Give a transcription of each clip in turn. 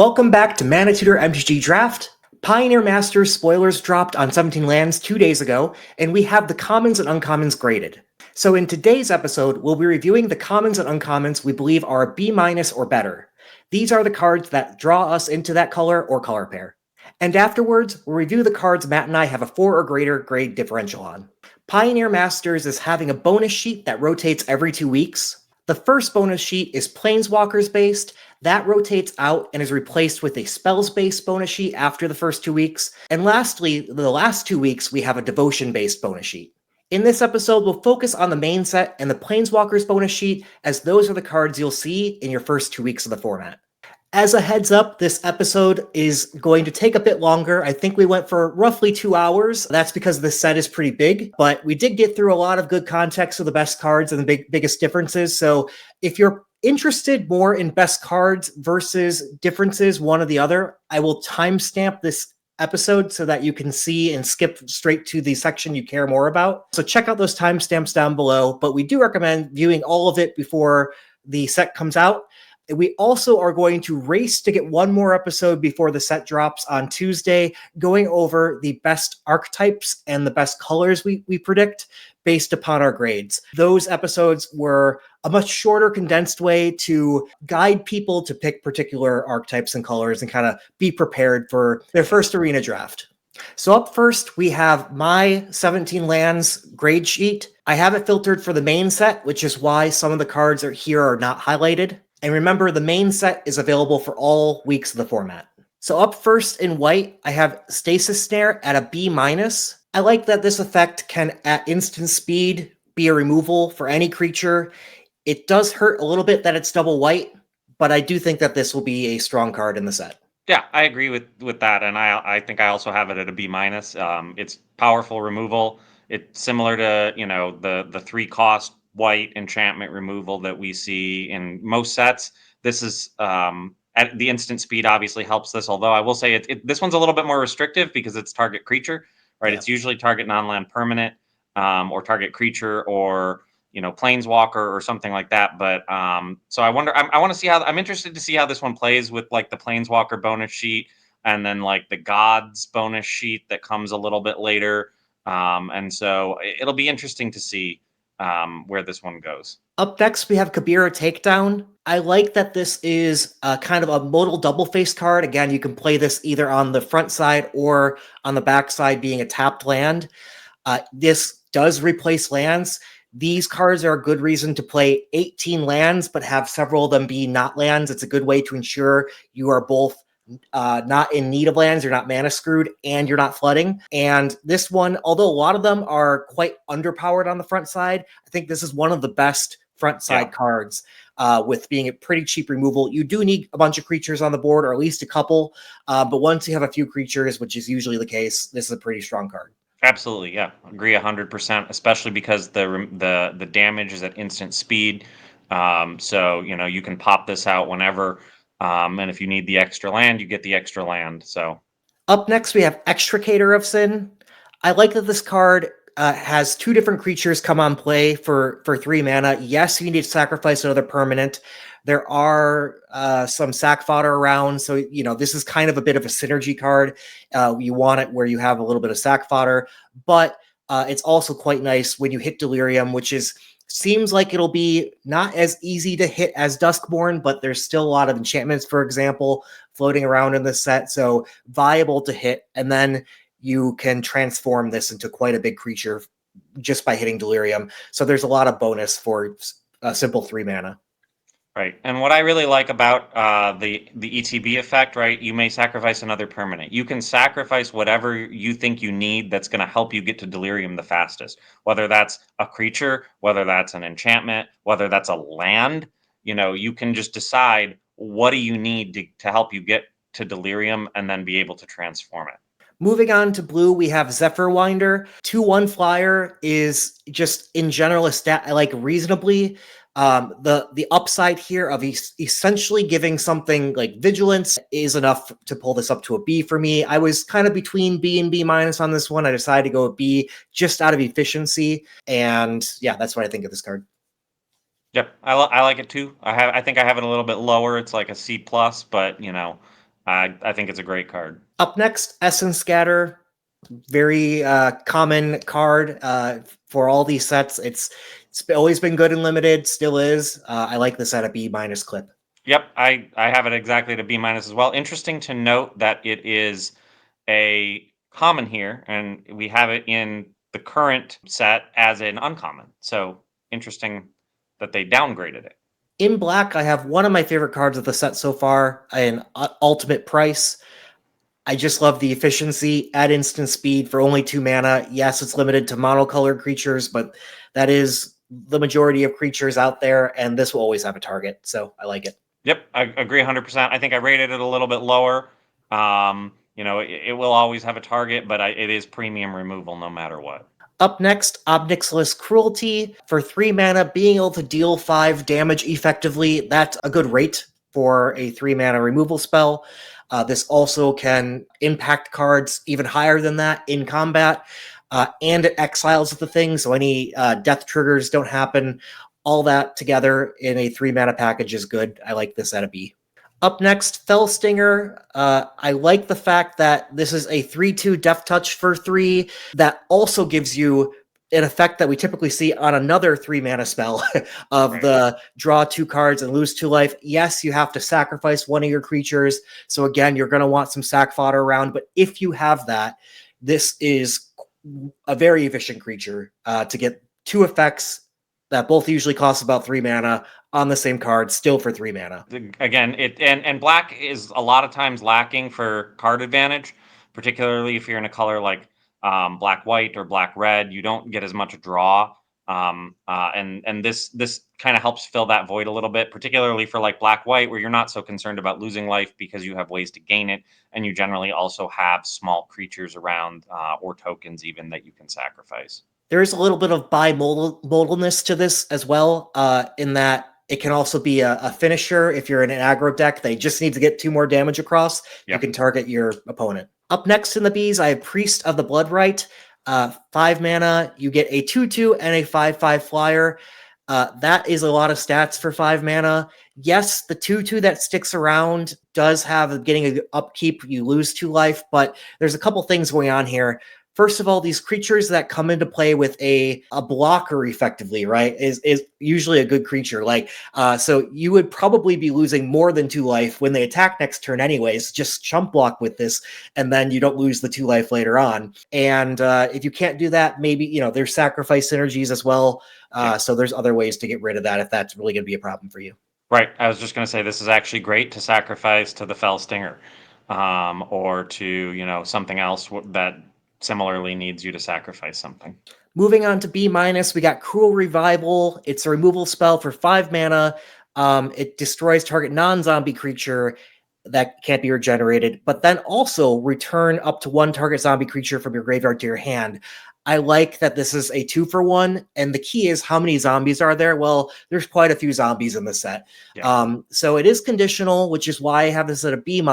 Welcome back to ManaTutor MTG Draft. Pioneer Masters spoilers dropped on 17 lands 2 days ago, and we have the commons and uncommons graded. So in today's episode, we'll be reviewing the commons and uncommons we believe are B- or better. These are the cards that draw us into that color or color pair. And afterwards, we'll review the cards Matt and I have a 4 or greater grade differential on. Pioneer Masters is having a bonus sheet that rotates every 2 weeks. The first bonus sheet is Planeswalkers based. That rotates out and is replaced with a spells-based bonus sheet after the first 2 weeks. And lastly, the last 2 weeks, we have a devotion-based bonus sheet. In this episode, we'll focus on the main set and the Planeswalkers bonus sheet, as those are the cards you'll see in your first 2 weeks of the format. As a heads up, this episode is going to take a bit longer. I think we went for roughly 2 hours. That's because the set is pretty big, but we did get through a lot of good context of the best cards and the biggest differences. So if you're interested more in best cards versus differences, one or the other, I will timestamp this episode so that you can see and skip straight to the section you care more about. So check out those timestamps down below, but we do recommend viewing all of it before the set comes out. We also are going to race to get one more episode before the set drops on Tuesday, going over the best archetypes and the best colors we predict based upon our grades. Those episodes were a much shorter, condensed way to guide people to pick particular archetypes and colors and kind of be prepared for their first arena draft. So up first, we have my 17 lands grade sheet. I have it filtered for the main set, which is why some of the cards here are not highlighted. And remember, the main set is available for all weeks of the format. So up first in white, I have Stasis Snare at a B-. I like that this effect can, at instant speed, be a removal for any creature. It does hurt a little bit that it's double white, but I do think that this will be a strong card in the set. Yeah, I agree with that, and I think I also have it at a B-. It's powerful removal. It's similar to the 3-cost white enchantment removal that we see in most sets. This is at the instant speed obviously helps this. Although I will say this one's a little bit more restrictive because it's target creature, right? Yeah. It's usually target non-land permanent or target creature or planeswalker or something like that. But so I wonder, I want to see how, I'm interested to see how this one plays with like the planeswalker bonus sheet and then like the gods bonus sheet that comes a little bit later. And so it'll be interesting to see where this one goes. Up next, we have Kabira Takedown. I like that this is kind of a modal double-faced card. Again, you can play this either on the front side or on the back side being a tapped land. This does replace lands. These cards are a good reason to play 18 lands, but have several of them be not lands. It's a good way to ensure you are both not in need of lands, you're not mana screwed, and you're not flooding. And this one, although a lot of them are quite underpowered on the front side, I think this is one of the best front side cards with being a pretty cheap removal. You do need a bunch of creatures on the board, or at least a couple, but once you have a few creatures, which is usually the case, this is a pretty strong card. Absolutely, yeah, agree 100%. Especially because the damage is at instant speed, so you can pop this out whenever, and if you need the extra land, you get the extra land. So up next, we have Extricator of Sin. I like that this card has 2 different creatures come on play for 3 mana. Yes, you need to sacrifice another permanent. There are some sack fodder around, so this is kind of a bit of a synergy card. You want it where you have a little bit of sack fodder, but it's also quite nice when you hit Delirium, which seems like it'll be not as easy to hit as Duskborn, but there's still a lot of enchantments, for example, floating around in the set, so viable to hit, and then you can transform this into quite a big creature just by hitting Delirium. So there's a lot of bonus for a simple 3 mana. Right, and what I really like about the ETB effect, right? You may sacrifice another permanent. You can sacrifice whatever you think you need that's going to help you get to Delirium the fastest. Whether that's a creature, whether that's an enchantment, whether that's a land, you can just decide what do you need to help you get to Delirium and then be able to transform it. Moving on to blue, we have Zephyr Winder. 2/1 flyer is just in general a stat I like reasonably. The upside here of essentially giving something like vigilance is enough to pull this up to a B for me. I was kind of between B and B- on this one. I decided to go with B just out of efficiency, and yeah, that's what I think of this card. Yep, I like it too. I think I have it a little bit lower. It's like a C+, but I think it's a great card. Up next, Essence Scatter. Very common card for all these sets. It's always been good and limited, still is. I like this at a B- clip. Yep, I have it exactly to B- as well. Interesting to note that it is a common here, and we have it in the current set as an uncommon. So interesting that they downgraded it. In black, I have one of my favorite cards of the set so far, an ultimate price. I just love the efficiency at instant speed for only 2 mana. Yes, it's limited to monocolored creatures, but that is the majority of creatures out there, and this will always have a target, so I like it. Yep, I agree 100%. I think I rated it a little bit lower. It will always have a target, but it is premium removal no matter what. Up next, Obnixilis Cruelty. For 3 mana, being able to deal 5 damage effectively, that's a good rate for a 3 mana removal spell. This also can impact cards even higher than that in combat, and it exiles the thing, so any death triggers don't happen. All that together in a 3 mana package is good. I like this at a B. Up next, Fellstinger. I like the fact that this is a 3/2 Death Touch for 3 that also gives you an effect that we typically see on another 3 mana spell of Right. the draw 2 cards and lose 2 life. Yes, you have to sacrifice one of your creatures. So again, you're going to want some sack fodder around. But if you have that, this is a very efficient creature to get 2 effects that both usually cost about 3 mana on the same card, still for 3 mana. Again, and black is a lot of times lacking for card advantage, particularly if you're in a color like black white or black red. You don't get as much draw, and this kind of helps fill that void a little bit, particularly for like black white, where you're not so concerned about losing life because you have ways to gain it, and you generally also have small creatures around or tokens even that you can sacrifice. There's a little bit of bimodalness to this as well, in that it can also be a finisher. If you're in an aggro deck, they just need to get 2 more damage across. You can target your opponent. Up next in the Bs, I have Priest of the Bloodright. 5 mana, you get a 2/2 and a 5/5 flyer. That is a lot of stats for 5 mana. Yes, the 2/2 that sticks around does have getting an upkeep. You lose 2 life, but there's a couple things going on here. First of all, these creatures that come into play with a blocker effectively, right, is usually a good creature. Like, so you would probably be losing more than 2 life when they attack next turn anyways. Just chump block with this, and then you don't lose the 2 life later on. And if you can't do that, maybe, there's sacrifice synergies as well. So there's other ways to get rid of that if that's really going to be a problem for you. Right. I was just going to say this is actually great to sacrifice to the fell stinger, or to something else that similarly needs you to sacrifice something. Moving on to B-, we got Cruel Revival. It's a removal spell for 5 mana. It destroys target non-zombie creature that can't be regenerated, but then also return up to 1 target zombie creature from your graveyard to your hand. I like that this is a 2-for-1, and the key is how many zombies are there? Well, there's quite a few zombies in the set. Yeah. So it is conditional, which is why I have this at a B-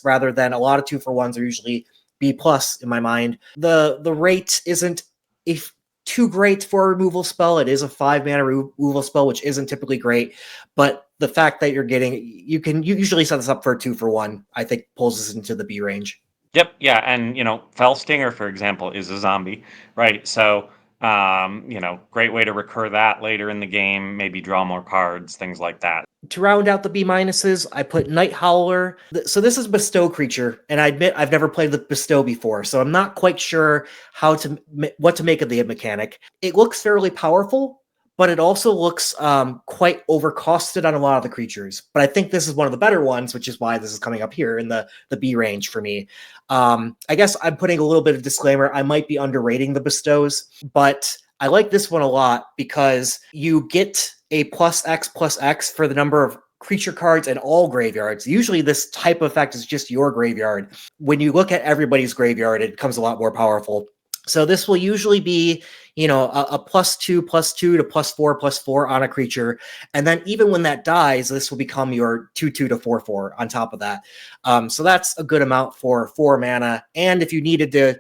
rather than a lot of 2-for-1s are usually B+ in my mind. The rate isn't if too great for a removal spell. It is a 5 mana removal spell, which isn't typically great, but the fact that you can usually set this up for a 2-for-1, I think pulls us into the B range. Yep. Yeah. And fell stinger, for example, is a zombie, right? So great way to recur that later in the game, maybe draw more cards, things like that. To round out the B-, I put Night Howler. So this is Bestow creature, and I admit I've never played the Bestow before, so I'm not quite sure what to make of the mechanic. It looks fairly powerful, but it also looks quite overcosted on a lot of the creatures. But I think this is one of the better ones, which is why this is coming up here in the B range for me. I guess I'm putting a little bit of disclaimer. I might be underrating the Bestows, but I like this one a lot because you get a +X for the number of creature cards in all graveyards. Usually this type of effect is just your graveyard. When you look at everybody's graveyard, it becomes a lot more powerful. So this will usually be, a +2/+2 to +4/+4 on a creature. And then even when that dies, this will become your 2/2 to 4/4 on top of that. So that's a good amount for 4 mana. And if you needed to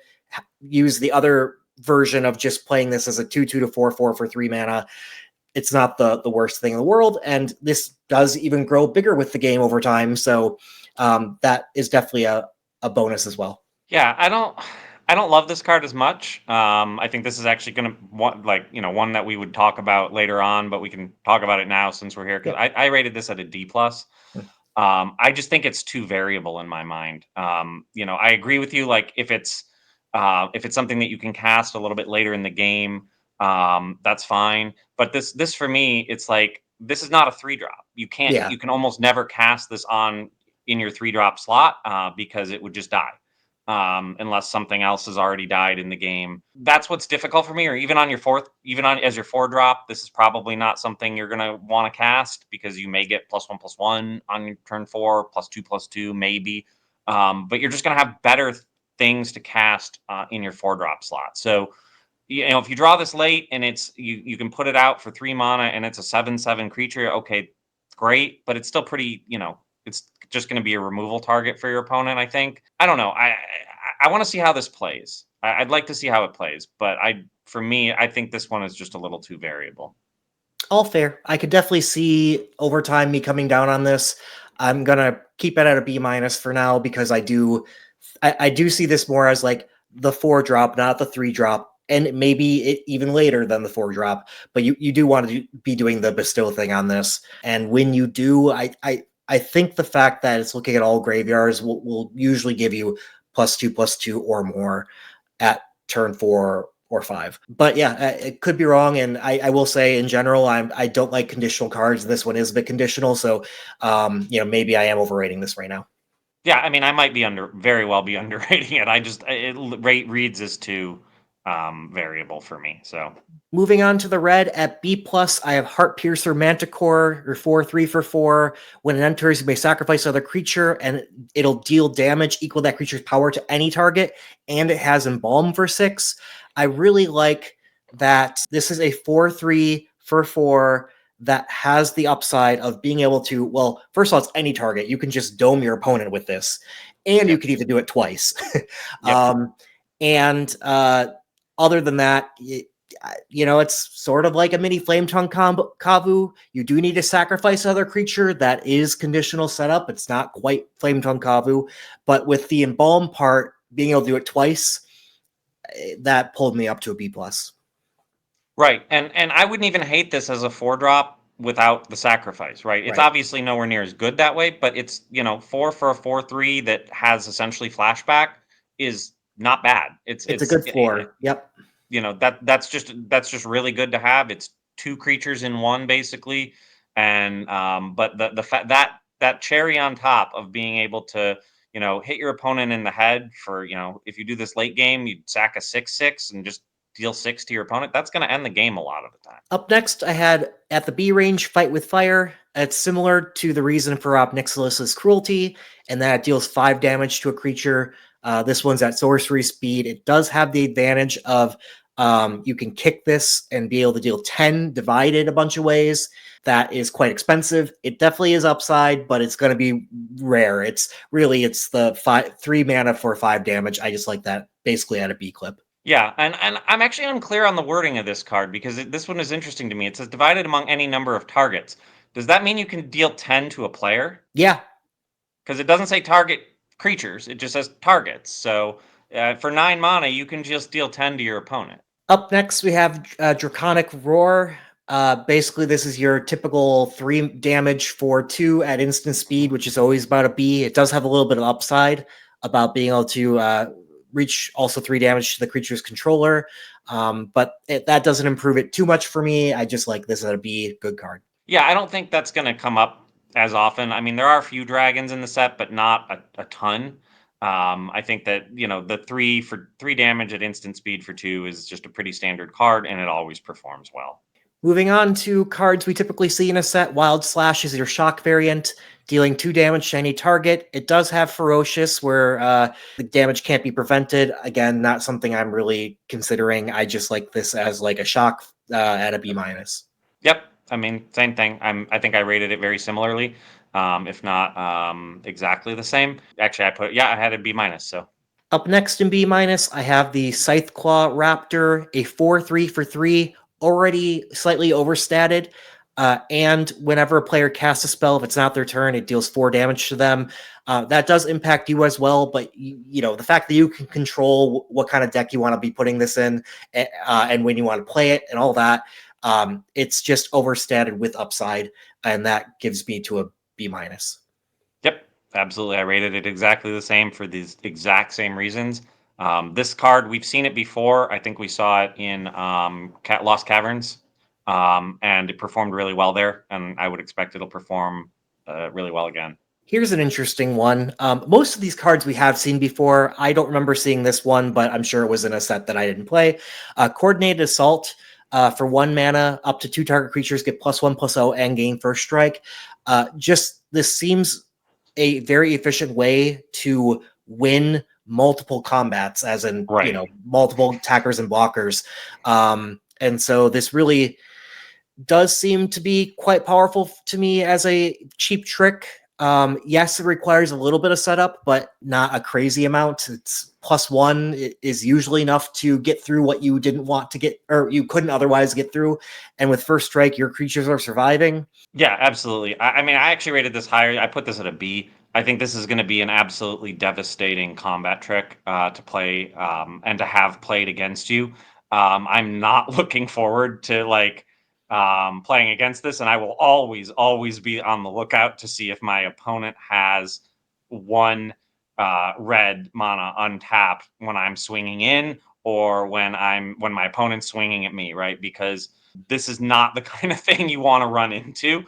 use the other version of just playing this as a 2/2 to 4/4 for 3 mana, it's not the worst thing in the world. And this does even grow bigger with the game over time. So that is definitely a bonus as well. Yeah, I don't love this card as much. I think this is actually going to one that we would talk about later on, but we can talk about it now since we're here because Yep. I rated this at a D plus. Mm. I just think it's too variable in my mind. I agree with you. Like if it's something that you can cast a little bit later in the game, that's fine. But this for me, it's like this is not a 3-drop. Yeah. You can almost never cast this on in your 3-drop slot because it would just die unless something else has already died in the game. That's what's difficult for me. Or even on your fourth, even on as your 4-drop, this is probably not something you're gonna want to cast because you may get +1/+1 on your turn 4, +2/+2 maybe. But you're just gonna have better things to cast in your 4-drop slot. So if you draw this late and you can put it out for 3 mana and it's a 7/7 creature, okay, great, but it's still pretty, it's just going to be a removal target for your opponent, I think. I don't know. I want to see how this plays. I'd like to see how it plays, but for me, I think this one is just a little too variable. All fair. I could definitely see over time me coming down on this. I'm gonna keep it at a B minus for now because I do see this more as like the 4-drop, not the 3-drop, and maybe even later than the 4-drop. But you do want to be doing the bestow thing on this, and when you do, I think the fact that it's looking at all graveyards will usually give you +2/+2 or more at turn 4 or 5. But yeah, it could be wrong, and I will say in general, I don't like conditional cards. This one is a bit conditional, so maybe I am overrating this right now. Yeah, I mean, I might be very well be underrating it. Rate reads as too variable for me. So Moving on to the red at B plus, I have Heart Piercer Manticore, your 4/3 for 4. When it enters, you may sacrifice another creature, and it'll deal damage equal that creature's power to any target, and it has Embalm for 6. I really like that this is a 4/3 for 4 that has the upside of being able to, well, first of all, it's any target. You can just dome your opponent with this, and you yep, could even do it twice. yep. And other than that, it's sort of like a mini Flame Tongue Kavu. You do need to sacrifice another creature. That is conditional setup. It's not quite Flame Tongue Kavu, but with the Embalm part, being able to do it twice, that pulled me up to a B plus. Right. And I wouldn't even hate this as a 4-drop without the sacrifice, right? It's Right. obviously nowhere near as good that way, but it's, 4 for a 4/3 that has essentially flashback is not bad. It's a good floor. Yep. That's just really good to have. It's 2 creatures in one basically. And but the fact that cherry on top of being able to hit your opponent in the head for, if you do this late game, you sack a 6/6 and just deal 6 to your opponent. That's going to end the game a lot of the time. Up next, I had at the B range, Fight with Fire. It's similar to the reason for Ob Nixilis's Cruelty, and that it deals 5 damage to a creature. This one's at sorcery speed. It does have the advantage of you can kick this and be able to deal 10 divided a bunch of ways. That is quite expensive. It definitely is upside, but it's going to be rare. It's the 3 mana for 5 damage. I just like that basically at a B clip. Yeah, and I'm actually unclear on the wording of this card because this one is interesting to me. It says divided among any number of targets. Does that mean you can deal 10 to a player? Yeah, Because it doesn't say target creatures, it just says targets. So for 9 mana, you can just deal 10 to your opponent. up next, we have Draconic Roar. Basically, this is your typical 3 damage for 2 at instant speed, which is always about a B. It does have a little bit of upside about being able to reach also 3 damage to the creature's controller, but that doesn't improve it too much for me. I just like this at a B. Good card. Yeah, I don't think that's going to come up as often. I mean, there are a few dragons in the set, but not a ton. I think that the 3 damage at instant speed for 2 is just a pretty standard card, and it always performs well. Moving on to cards we typically see in a set, Wild Slash is your shock variant, dealing 2 damage to any target. It does have Ferocious, where the damage can't be prevented. Again, not something I'm really considering. I just like this as like a shock at a B minus. Yep. I mean, same thing. I think I rated it very similarly, if not exactly the same. Actually, I had a B minus. So Up next in B minus, I have the Scytheclaw Raptor, a 4/3 for 3, already slightly overstated. And whenever a player casts a spell, if it's not their turn, it deals 4 damage to them. That does impact you as well, but the fact that you can control what kind of deck you want to be putting this in, and when you want to play it and all that, it's just overstated with upside, and that gives me to a B minus. Yep, absolutely. I rated it exactly the same for these exact same reasons. This card, we've seen it before. I think we saw it in Lost Caverns, and it performed really well there. And I would expect it'll perform really well again. Here's an interesting one. Most of these cards we have seen before. I don't remember seeing this one, but I'm sure it was in a set that I didn't play. Coordinated Assault. For 1 mana, up to 2 target creatures get +1/+0 and gain first strike. Just this seems a very efficient way to win multiple combats, as in Right. multiple attackers and blockers. And so this really does seem to be quite powerful to me as a cheap trick. Yes, it requires a little bit of setup, but not a crazy amount. It's +1 is usually enough to get through what you didn't want to get, or you couldn't otherwise get through. And with first strike, your creatures are surviving. Yeah, absolutely. I mean, I actually rated this higher. I put this at a B. I think this is going to be an absolutely devastating combat trick to play and to have played against you. I'm not looking forward to playing against this, and I will always, always be on the lookout to see if my opponent has 1 red mana untapped when I'm swinging in, or when my opponent's swinging at me, right? Because this is not the kind of thing you want to run into,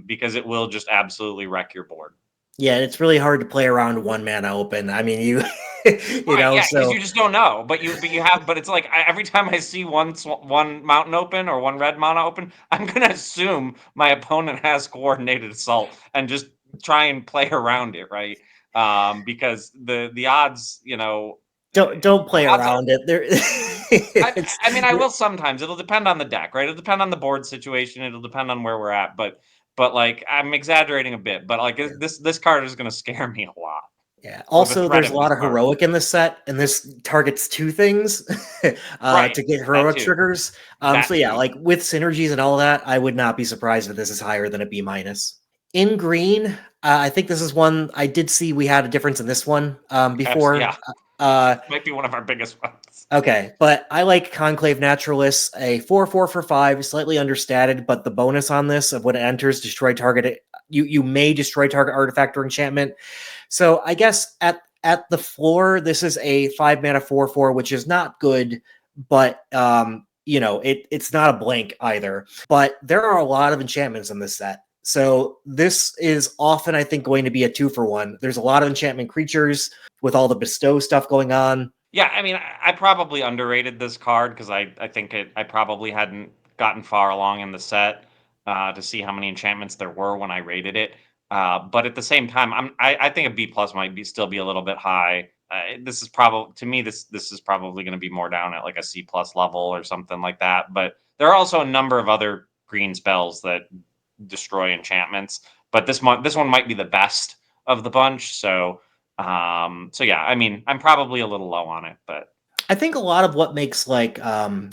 because it will just absolutely wreck your board. Yeah, it's really hard to play around 1 mana open. I mean, Right, yeah, because you so just don't know. But it's like every time I see one mountain open or 1 red mana open, I'm gonna assume my opponent has coordinated assault and just try and play around it, right? Because the odds, don't the play odds are. around it. There, I, it's I mean, I will sometimes. It'll depend on the deck, right? It'll depend on the board situation. It'll depend on where we're at. But like I'm exaggerating a bit. But like this card is going to scare me a lot, yeah. or the Also, threat there's a of this lot of card. heroic in this set, and this targets 2 things Right. to get That heroic too. triggers. So That yeah, too. like with synergies and all that, I would not be surprised if this is higher than a B minus. In green, I think this is one I did see we had a difference in this one before. Yeah. Uh, Might be one of our biggest ones. Okay, but I like Conclave Naturalists, a 4/4 for 5, slightly understated, but the bonus on this of when it enters, destroy target, you may destroy target artifact or enchantment. So I guess at the floor, this is a 5 mana 4/4, which is not good, but it's not a blank either. But there are a lot of enchantments in this set. So this is often, I think, going to be a 2 for 1. There's a lot of enchantment creatures with all the bestow stuff going on. Yeah, I mean, I probably underrated this card because I think I probably hadn't gotten far along in the set to see how many enchantments there were when I rated it. But at the same time, I think a B plus might still be a little bit high. This is probably to me this is probably going to be more down at like a C plus level or something like that. But there are also a number of other green spells that destroy enchantments. But this one might be the best of the bunch. So yeah, I mean, I'm probably a little low on it, but I think a lot of what makes like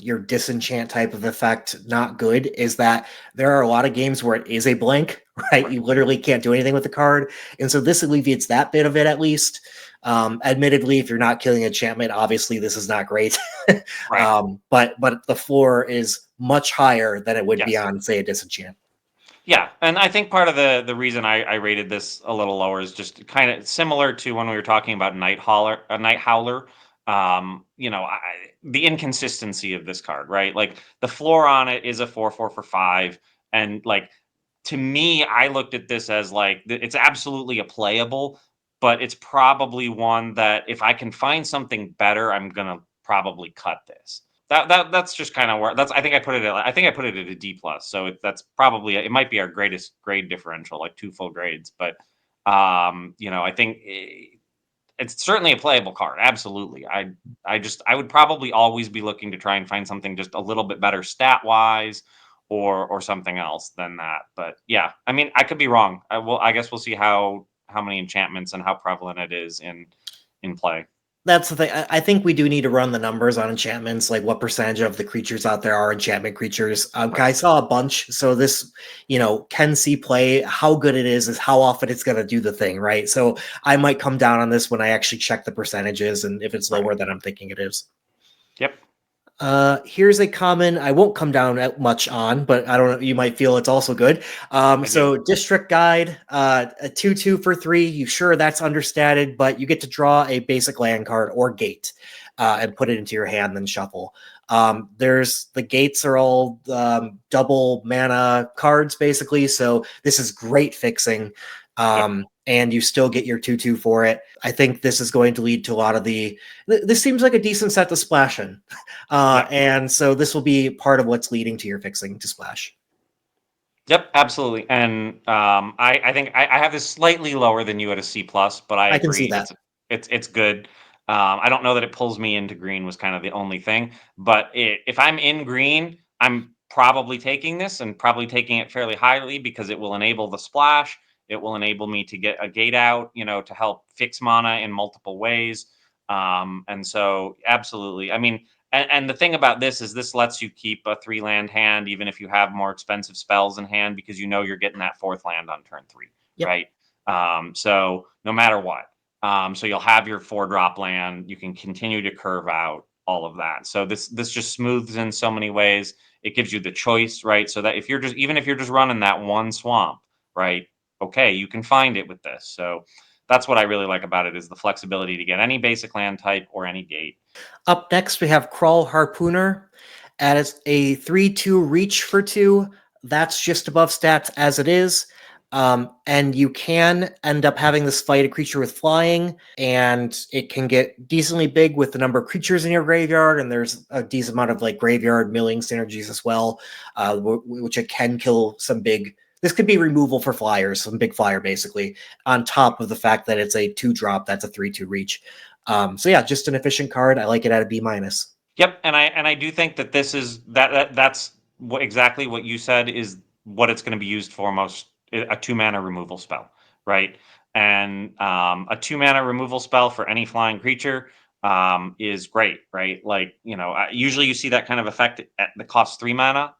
your disenchant type of effect not good is that there are a lot of games where it is a blank, right? You literally can't do anything with the card, and so this alleviates that bit of it at least. Admittedly, if you're not killing enchantment, obviously this is not great. right. But the floor is much higher than it would be Yes. on, say, a disenchant. Yeah, and I think part of the reason I rated this a little lower is just kind of similar to when we were talking about Night Howler. The inconsistency of this card, right? Like the floor on it is a 4/4 for 5, and like to me, I looked at this as like it's absolutely a playable, but it's probably one that if I can find something better, I'm gonna probably cut this. That's just kind of where that's. I think I put it at a D plus. So that's probably it might be our greatest grade differential, like 2 full grades. But I think it's certainly a playable card. Absolutely. I would probably always be looking to try and find something just a little bit better stat wise, or something else than that. But yeah, I mean, I could be wrong. I guess we'll see how many enchantments and how prevalent it is in play. That's the thing. I think we do need to run the numbers on enchantments, like what percentage of the creatures out there are enchantment creatures. I Right. saw a bunch, so this, can see play. How good it is how often it's going to do the thing, right? So I might come down on this when I actually check the percentages, and if it's Right. lower than I'm thinking it is. Yep. Here's a common I won't come down at much on, but I don't know, you might feel it's also good. I do. So District Guide, a 2/2 for 3. You sure that's understated, but you get to draw a basic land card or gate and put it into your hand, then shuffle. There's the gates are all double mana cards, basically. So this is great fixing. Yep. And you still get your 2/2 for it. I think this is going to lead to a lot of this seems like a decent set to splash in. Yep. And so this will be part of what's leading to your fixing to splash. Yep, absolutely. And I think I have this slightly lower than you at a C plus, but I I can see agree that. it's good. I don't know that it pulls me into green was kind of the only thing, but if I'm in green, I'm probably taking this and probably taking it fairly highly because it will enable the splash. It will enable me to get a gate out, to help fix mana in multiple ways. And so absolutely. I mean, and the thing about this is this lets you keep a 3 land hand even if you have more expensive spells in hand because you're getting that 4th land on turn 3, Yep. right? So no matter what, so you'll have your 4-drop land. You can continue to curve out all of that. So this just smooths in so many ways. It gives you the choice, right? So that even if you're just running that one swamp, right? Okay, you can find it with this. So that's what I really like about it is the flexibility to get any basic land type or any gate. Up next, we have Crawl Harpooner. As a 3/2 reach for 2. That's just above stats as it is. And you can end up having this fight a creature with flying, and it can get decently big with the number of creatures in your graveyard. And there's a decent amount of like graveyard milling synergies as well, which it can kill some big. This could be removal for flyers, some big flyer basically, on top of the fact that it's a 2-drop that's a 3/2 reach. So yeah, just an efficient card. I like it at a B minus. Yep, and I do think that this is that's exactly what you said is what it's going to be used for most a 2 mana removal spell, right? And a 2 mana removal spell for any flying creature is great, right? Like usually you see that kind of effect at the cost 3 mana,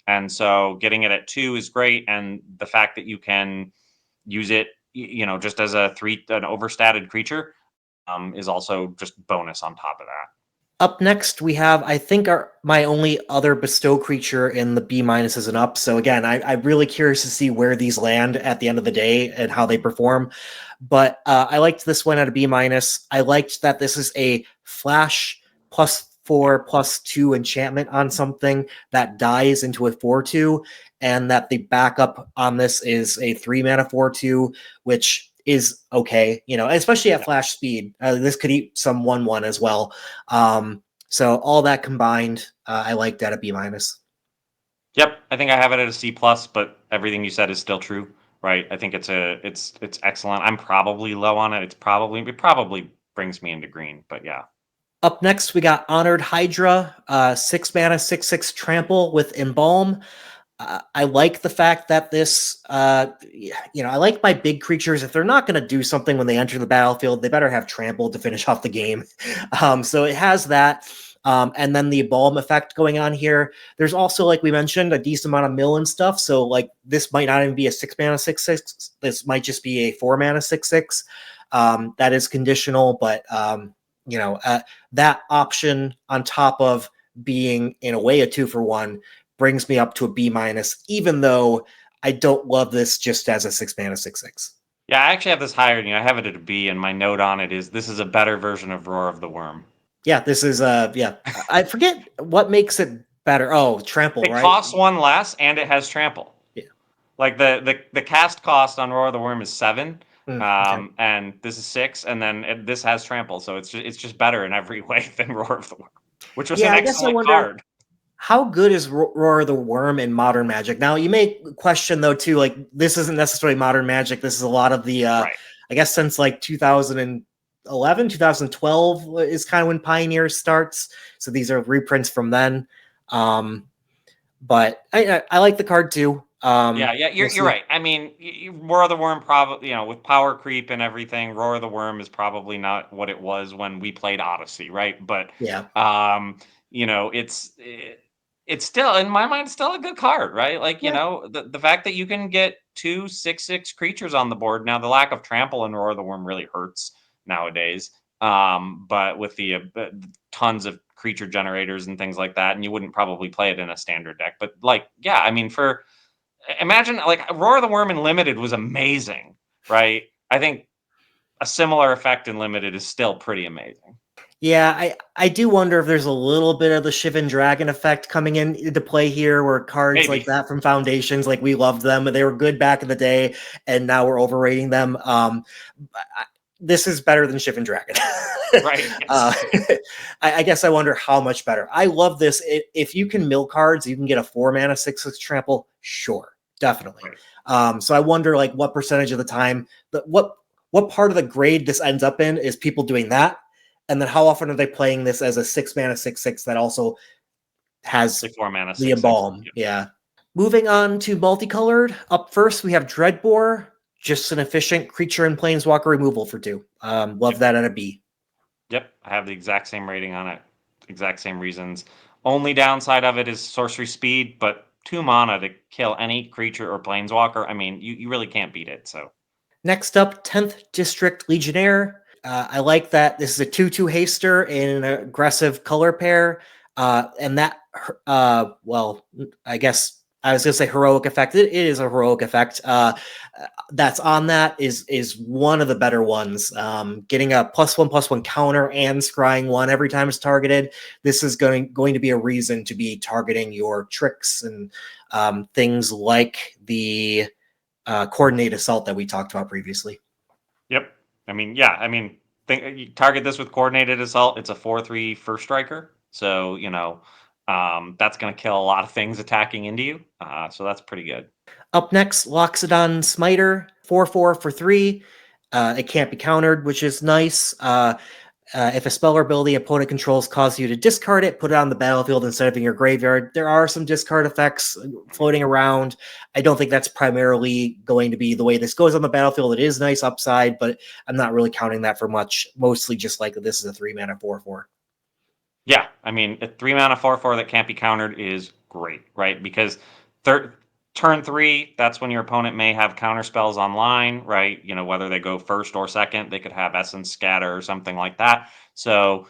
and so getting it at 2 is great, and the fact that you can use it, just as an overstated creature, is also just bonus on top of that. Up next, we have, I think, my only other bestow creature in the B minuses and up. So again, I'm really curious to see where these land at the end of the day and how they perform. But I liked this one at a B minus. I liked that this is a flash +4/+2 enchantment on something that dies into a 4/2, and that the backup on this is a 3 mana 4/2, which is okay, especially at flash speed. This could eat some 1/1 as well. So all that combined, I liked at a B minus. Yep, I think I have it at a C plus, but everything you said is still true, right? I think it's excellent. I'm probably low on it. It probably brings me into green, but yeah. Up next, we got Honored Hydra, 6 mana, 6/6 trample with Embalm. I like the fact that this, I like my big creatures. If they're not going to do something when they enter the battlefield, they better have trample to finish off the game. So it has that. And then the Embalm effect going on here. There's also, like we mentioned, a decent amount of mill and stuff. So like this might not even be a 6 mana 6/6. This might just be a 4 mana 6/6. That is conditional, but that option on top of being in a way a 2-for-1 brings me up to a B minus, even though I don't love this just as a 6 mana 6/6. Yeah, I actually have this higher than you. I have it at a B, and my note on it is this is a better version of Roar of the Worm. Yeah, this is yeah. I forget what makes it better. Oh, trample, It right? costs 1 less, and it has trample. Yeah. Like the cast cost on Roar of the Worm is 7, Okay. and this is 6, and then this has trample, so it's just better in every way than Roar of the Worm, which was Yeah, an I guess I excellent wonder card. how good is Roar the Worm in Modern Magic? Now, you may question though too, like this isn't necessarily Modern Magic. This is a lot of the, Right. I guess since like 2011, 2012 is kind of when Pioneer starts. So these are reprints from then. But I like the card too. Yeah, We'll you're see. right. I mean, Roar of the Worm probably, with power creep and everything, Roar of the Worm is probably not what it was when we played Odyssey, right? But Yeah. um, you know, it's still in my mind still a good card, right? Like, Yeah. the fact that you can get 2/6/6 creatures on the board. Now, the lack of trample in Roar of the Worm really hurts nowadays. But with the tons of creature generators and things like that, and you wouldn't probably play it in a standard deck. But like, yeah, I mean, for imagine like Roar of the Worm in limited was amazing, right? I think a similar effect in limited is still pretty amazing. Yeah, I do wonder if there's a little bit of the Shivan Dragon effect coming into play here, where cards like Maybe. that from Foundations, like we loved them, they were good back in the day, and now we're overrating them. This is better than Shivan Dragon. Right. uh, Yes. I guess I wonder how much better. I love this. If you can mill cards, you can get a 4 mana 6/6 trample. Sure, definitely. Right. So I wonder like what percentage of the time what part of the grade this ends up in is people doing that, and then how often are they playing this as a 6 mana 6/6 that also has Like 4 mana the 6/6. embalm? Yeah. Moving on to multicolored. Up first, we have Dreadbore, just an efficient creature and planeswalker removal for 2. Love Yep. that at a B. Yep. I have the exact same rating on it. Exact same reasons. Only downside of it is sorcery speed, but 2 mana to kill any creature or planeswalker. I mean, you really can't beat it. So Next up, 10th District Legionnaire. I like that this is a 2/2 haster in an aggressive color pair. And that, well, I guess I was going to say heroic effect. It is a heroic effect. That's on that is one of the better ones. Getting a +1/+1 counter and scrying 1 every time it's targeted. This is going to be a reason to be targeting your tricks and things like the coordinate assault that we talked about previously. yep. I mean, yeah. I mean, you target this with coordinated assault. It's a 4/3 first striker. So that's going to kill a lot of things attacking into you. So that's pretty good. Up next, Loxodon Smiter, 4/4 for 3. It can't be countered, which is nice. If a spell or ability opponent controls causes you to discard it, put it on the battlefield instead of in your graveyard. There are some discard effects floating around. I don't think that's primarily going to be the way this goes on the battlefield. It is nice upside, but I'm not really counting that for much. Mostly just like this is a 3 mana 4/4. Yeah, I mean, a 3 mana 4/4 that can't be countered is great, right? Because turn 3, that's when your opponent may have counter spells online, right? Whether they go first or second, they could have Essence Scatter or something like that. So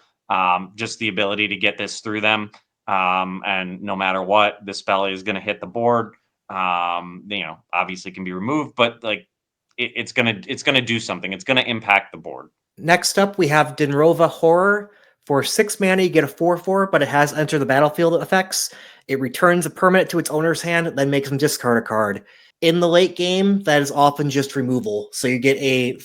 just the ability to get this through them, and no matter what, the spell is going to hit the board. Obviously can be removed, but like it's gonna do something. It's gonna impact the board. Next up, we have Dinrova Horror. For 6 mana, you get a 4/4, but it has enter the battlefield effects. It returns a permanent to its owner's hand, then makes them discard a card. In the late game, that is often just removal. So you get a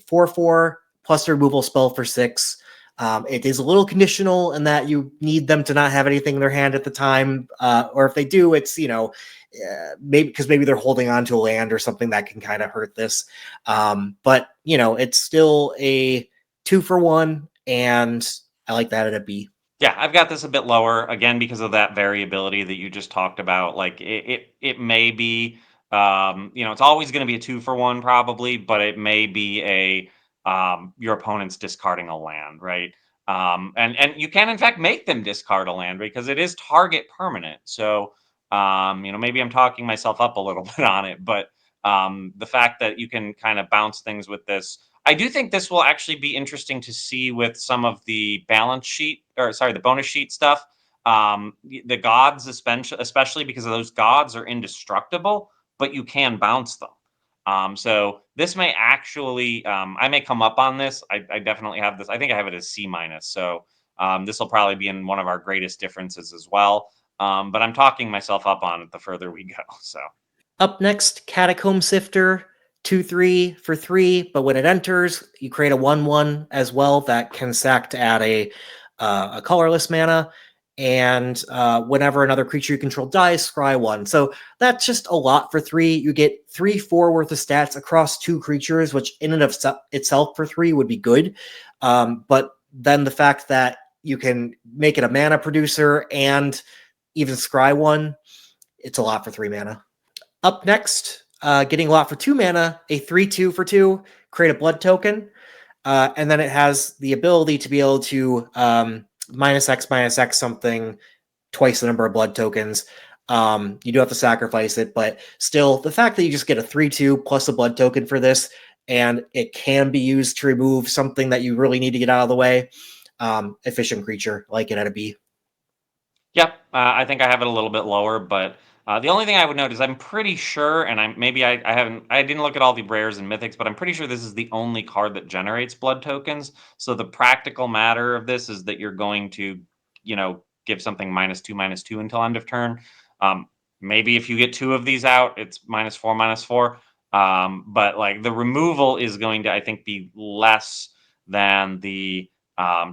4/4 plus a removal spell for 6. It is a little conditional in that you need them to not have anything in their hand at the time, or if they do, it's maybe because maybe they're holding on to a land or something that can kind of hurt this. But it's still a 2-for-1, and I like that at a B. Yeah, I've got this a bit lower again because of that variability that you just talked about. Like it may be, it's always going to be a 2-for-1 probably, but it may be your opponent's discarding a land, right? And you can in fact make them discard a land because it is target permanent. So maybe I'm talking myself up a little bit on it, but the fact that you can kind of bounce things with this, I do think this will actually be interesting to see with some of the balance sheet, or sorry, the bonus sheet stuff. The gods, especially because of those gods are indestructible, but you can bounce them. So this may actually, I may come up on this. I definitely have this. I think I have it as C minus. So this will probably be in one of our greatest differences as well. But I'm talking myself up on it the further we go. So Up next, Catacomb Sifter, 2/3 for 3, but when it enters, you create a 1/1 as well that can sack to add a colorless mana. And whenever another creature you control dies, scry 1. So that's just a lot for 3. You get 3/4 worth of stats across 2 creatures, which in and of itself for 3 would be good. But then the fact that you can make it a mana producer and even scry 1, it's a lot for 3 mana. Up next, getting a lot for 2 mana, a 3/2 for 2, create a blood token. And then it has the ability to be able to -X something twice the number of blood tokens. You do have to sacrifice it, but still, the fact that you just get a 3/2 plus a blood token for this, and it can be used to remove something that you really need to get out of the way. Efficient creature, like it at a B. Yep, I think I have it a little bit lower, but the only thing I would note is I'm pretty sure, and I didn't look at all the rares and mythics, but I'm pretty sure this is the only card that generates blood tokens. So the practical matter of this is that you're going to, give something -2/-2 until end of turn. Maybe if you get 2 of these out, it's -4/-4. But like the removal is going to, I think, be less than the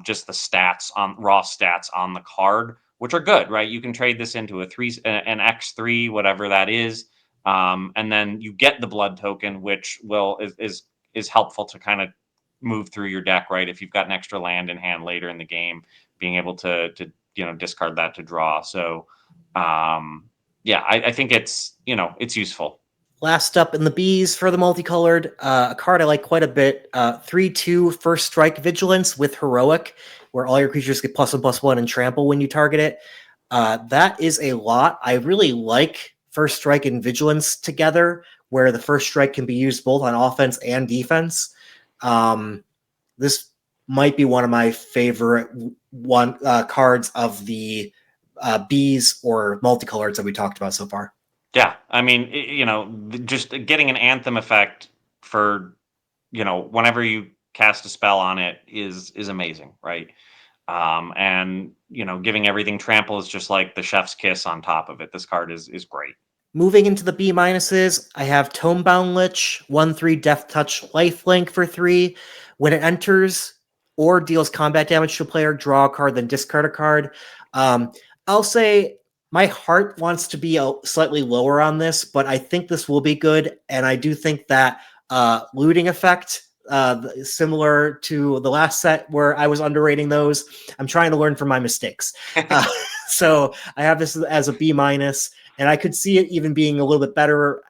just the stats on raw stats on the card, which are good, right? You can trade this into an X3, whatever that is, and then you get the blood token, which is helpful to kind of move through your deck, right? If you've got an extra land in hand later in the game, being able to discard that to draw. So, yeah, I think it's useful. Last up in the Bs for the multicolored, a card I like quite a bit, 3/2 First Strike Vigilance with Heroic, where all your creatures get +1/+1 and trample when you target it. That is a lot. I really like First Strike and Vigilance together, where the First Strike can be used both on offense and defense. This might be one of my favorite cards of the Bs or multicoloreds that we talked about so far. Yeah, I mean, just getting an anthem effect for whenever you cast a spell on it is amazing, right? And giving everything trample is just like the chef's kiss on top of it. This card is great. Moving into the B minuses, I have Tomebound Lich, 1/3 Death Touch Lifelink for 3. When it enters or deals combat damage to a player, draw a card, then discard a card. I'll say my heart wants to be slightly lower on this, but I think this will be good, and I do think that looting effect, similar to the last set where I was underrating those, I'm trying to learn from my mistakes. So I have this as a B minus, and I could see it even being a little bit better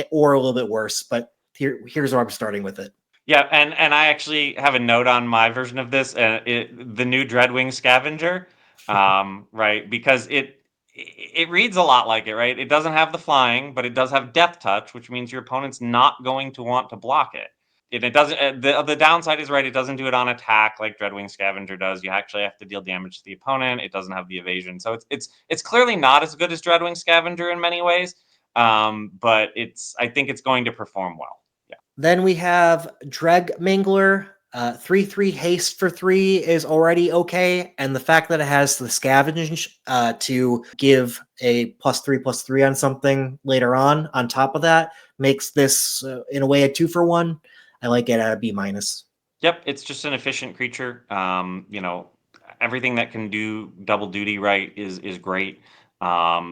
or a little bit worse. But here's where I'm starting with it. Yeah, and I actually have a note on my version of this, the new Dreadwing Scavenger, right? Because it reads a lot like it, right? It doesn't have the flying, but it does have Death Touch, which means your opponent's not going to want to block it. And it doesn't. The downside is, right, it doesn't do it on attack like Dreadwing Scavenger does. You actually have to deal damage to the opponent. It doesn't have the evasion, so it's clearly not as good as Dreadwing Scavenger in many ways. But I think it's going to perform well. Then we have Dreg Mangler. 3/3 haste for 3 is already okay, and the fact that it has the scavenge to give a +3/+3 on something later on top of that makes this in a way a 2-for-1. I like it at a B minus. Yep, it's just an efficient creature. Everything that can do double duty right is great,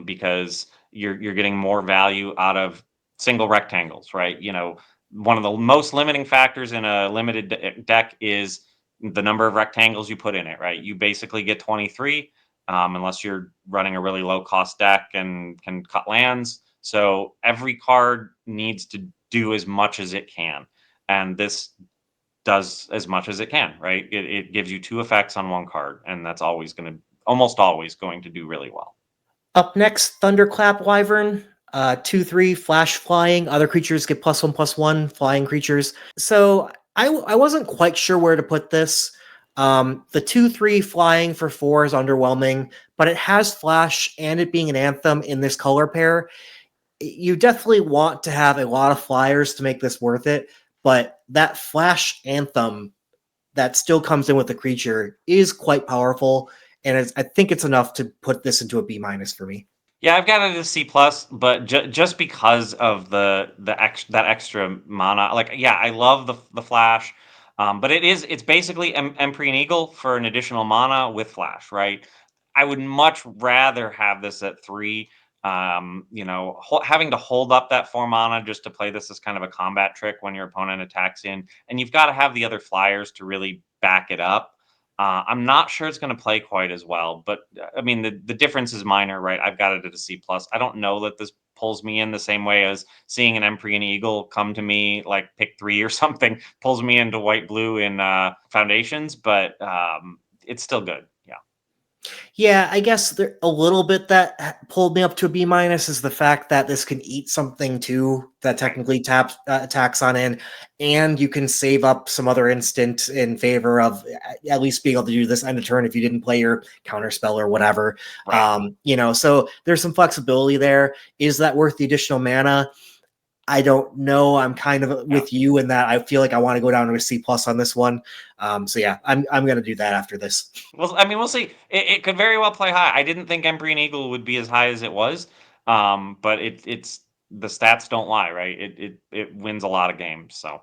because you're getting more value out of single rectangles, right? One of the most limiting factors in a limited deck is the number of rectangles you put in it, right? You basically get 23, unless you're running a really low cost deck and can cut lands. So every card needs to do as much as it can, and this does as much as it can, right? It gives you 2 effects on 1 card, and that's almost always going to do really well. Up next, Thunderclap Wyvern. 2/3 flash flying. Other creatures get +1/+1 flying creatures. So I wasn't quite sure where to put this. The 2/3 flying for 4 is underwhelming, but it has flash and it being an anthem in this color pair. You definitely want to have a lot of flyers to make this worth it, but that flash anthem that still comes in with the creature is quite powerful, and I think it's enough to put this into a B minus for me. Yeah, I've got it as C plus, but just because of that extra mana, like, yeah, I love the flash, but it's basically Emperor Eagle for an additional mana with flash, right? I would much rather have this at 3. Having to hold up that 4 mana just to play this as kind of a combat trick when your opponent attacks in, and you've got to have the other flyers to really back it up. I'm not sure it's going to play quite as well, but I mean the difference is minor, right? I've got it at a C plus. I don't know that this pulls me in the same way as seeing an Emperor and Eagle come to me like pick 3 or something pulls me into white blue in foundations, but it's still good. Yeah. Yeah, I guess there, a little bit that pulled me up to a B minus is the fact that this can eat something too that Right. technically taps attacks on in, and you can save up some other instant in favor of at least being able to do this end of turn if you didn't play your counter spell or whatever. Right. So there's some flexibility there. Is that worth the additional mana? I don't know. I'm kind of Yeah. with you in that I feel like I want to go down to a C plus on this one. So yeah, I'm gonna do that after this. Well, I mean, we'll see. It could very well play high. I didn't think Emperor and Eagle would be as high as it was, but it's the stats don't lie, right? It wins a lot of games. So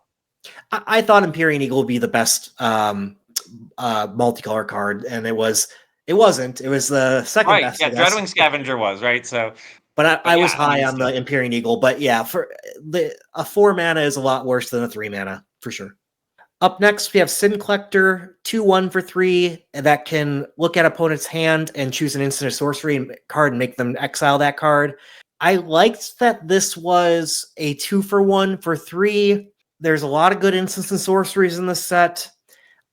I thought Empyrean Eagle would be the best multicolor card, and it was. It wasn't. It was the second right, best, I yeah, guess. Dreadwing Scavenger was right. So, But but I was yeah, I high mean, on the still, Empyrean Eagle. But yeah, for a 4 mana is a lot worse than a 3 mana for sure. Up next, we have Sin Collector, 2/1 for 3, that can look at opponent's hand and choose an instant or sorcery card and make them exile that card. I liked that this was a 2 for 1 for 3. There's a lot of good instants and sorceries in this set.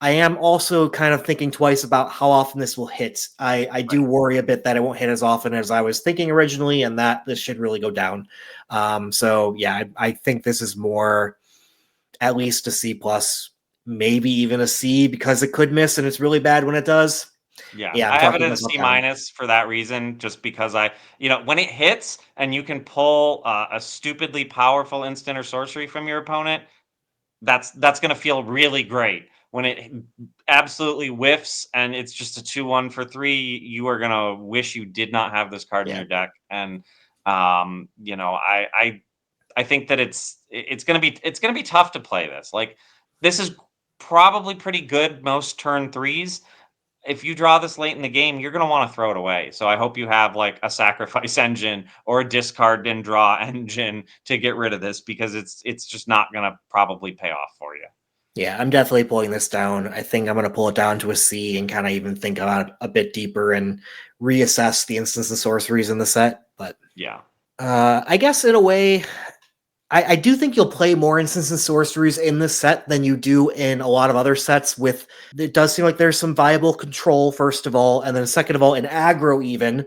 I am also kind of thinking twice about how often this will hit. I do right. worry a bit that it won't hit as often as I was thinking originally, and that this should really go down. So yeah, I think this is more at least a C plus, maybe even a C because it could miss and it's really bad when it does. Yeah, Yeah, I'm I have it talking at a myself C down. minus for that reason, just because when it hits and you can pull a stupidly powerful instant or sorcery from your opponent, that's going to feel really great. When it absolutely whiffs and it's just a 2/1 for 3, you are going to wish you did not have this card in Yeah. your deck. And I think that it's going to be tough to play this. Like, this is probably pretty good most turn 3s. If you draw this late in the game, you're going to want to throw it away. So I hope you have like a sacrifice engine or a discard and draw engine to get rid of this, because it's just not going to probably pay off for you. Yeah, I'm definitely pulling this down. I think I'm going to pull it down to a C and kind of even think about it a bit deeper and reassess the instants and sorceries in the set. But Yeah. I guess in a way, I do think you'll play more instants and sorceries in this set than you do in a lot of other sets. With it does seem like there's some viable control, first of all, and then second of all, in aggro even,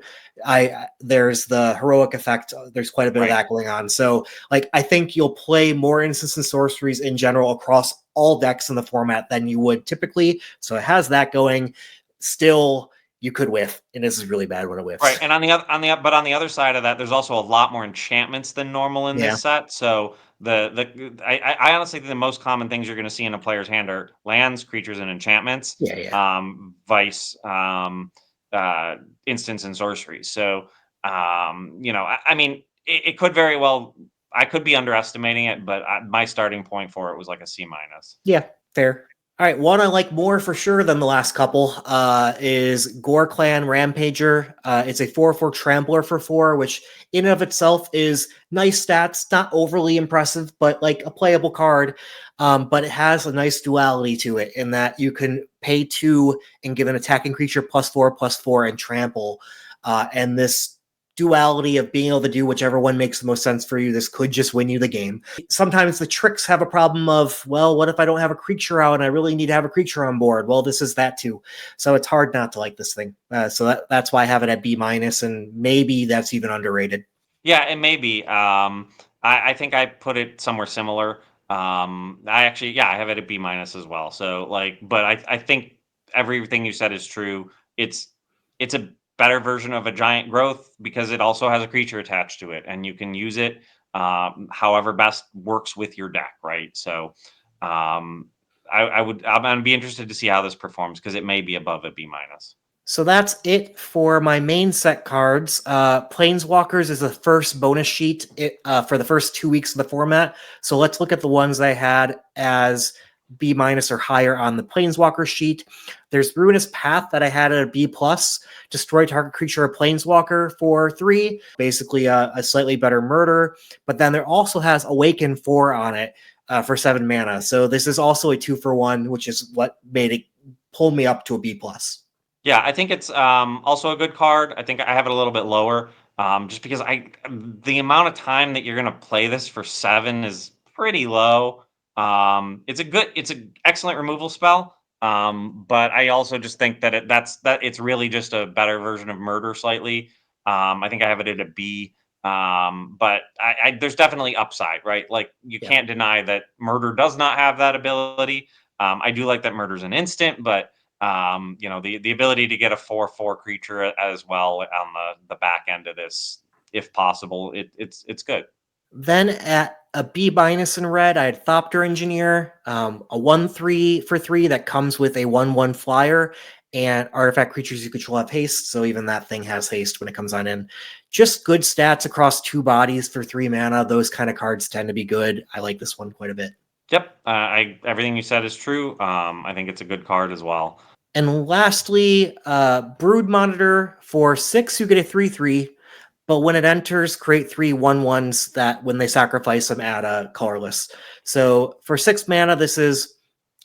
there's the heroic effect. There's quite a bit of Right. that going on. So like I think you'll play more instants and sorceries in general across all decks in the format than you would typically. So it has that going. Still, you could whiff, and this is really bad when it Right, whiffs. and on the other side of that, there's also a lot more enchantments than normal in Yeah, this set. So I honestly think the most common things you're going to see in a player's hand are lands, creatures, and enchantments, yeah, yeah. vice, instants, and sorceries. So I mean, it could very well. I could be underestimating it, but my starting point for it was like a C minus. Yeah, fair. All right, one I like more for sure than the last couple is Gore Clan Rampager. It's a 4/4 Trampler for 4, which in and of itself is nice stats, not overly impressive, but like a playable card. But it has a nice duality to it in that you can pay 2 and give an attacking creature +4/+4 and trample. And this duality of being able to do whichever one makes the most sense for you, this could just win you the game. Sometimes the tricks have a problem of, well, what if I don't have a creature out and I really need to have a creature on board? Well, this is that too. So it's hard not to like this thing. So that's why I have it at B minus, and maybe that's even underrated. Yeah, it may be. I think I put it somewhere similar. I actually, yeah, I have it at B minus as well. So like, but I think everything you said is true. It's a better version of a giant growth because it also has a creature attached to it, and you can use it however best works with your deck, right? So, I'm gonna be interested to see how this performs because it may be above a B minus. So that's it for my main set cards. Planeswalkers is the first bonus sheet for the first 2 weeks of the format. So let's look at the ones I had as B minus or higher on the Planeswalker sheet. There's Ruinous Path that I had at a B plus. Destroy target creature or Planeswalker for 3. Basically a slightly better murder. But then there also has Awaken 4 on it for 7 mana. So this is also a 2 for 1, which is what made it pull me up to a B plus. Yeah, I think it's also a good card. I think I have it a little bit lower, just because the amount of time that you're gonna play this for 7 is pretty low. It's an excellent removal spell, but I also just think that it's really just a better version of Murder slightly. I think I have it at a B, but there's definitely upside, right? Like you Yeah. can't deny that Murder does not have that ability. I do like that Murder's an instant, but the ability to get a 4/4 creature as well on the back end of this, if possible, it's good. Then at a B minus in red, I had Thopter Engineer, a 1/3 for 3 that comes with a 1/1 flyer, and artifact creatures you control have haste, so even that thing has haste when it comes on in. Just good stats across 2 bodies for 3 mana. Those kind of cards tend to be good. I like this one quite a bit. Yep, I everything you said is true. I think it's a good card as well. And lastly, Brood Monitor for 6, you get a 3/3, but when it enters, create 3/1/1s that when they sacrifice them, add a colorless. So for 6 mana, this is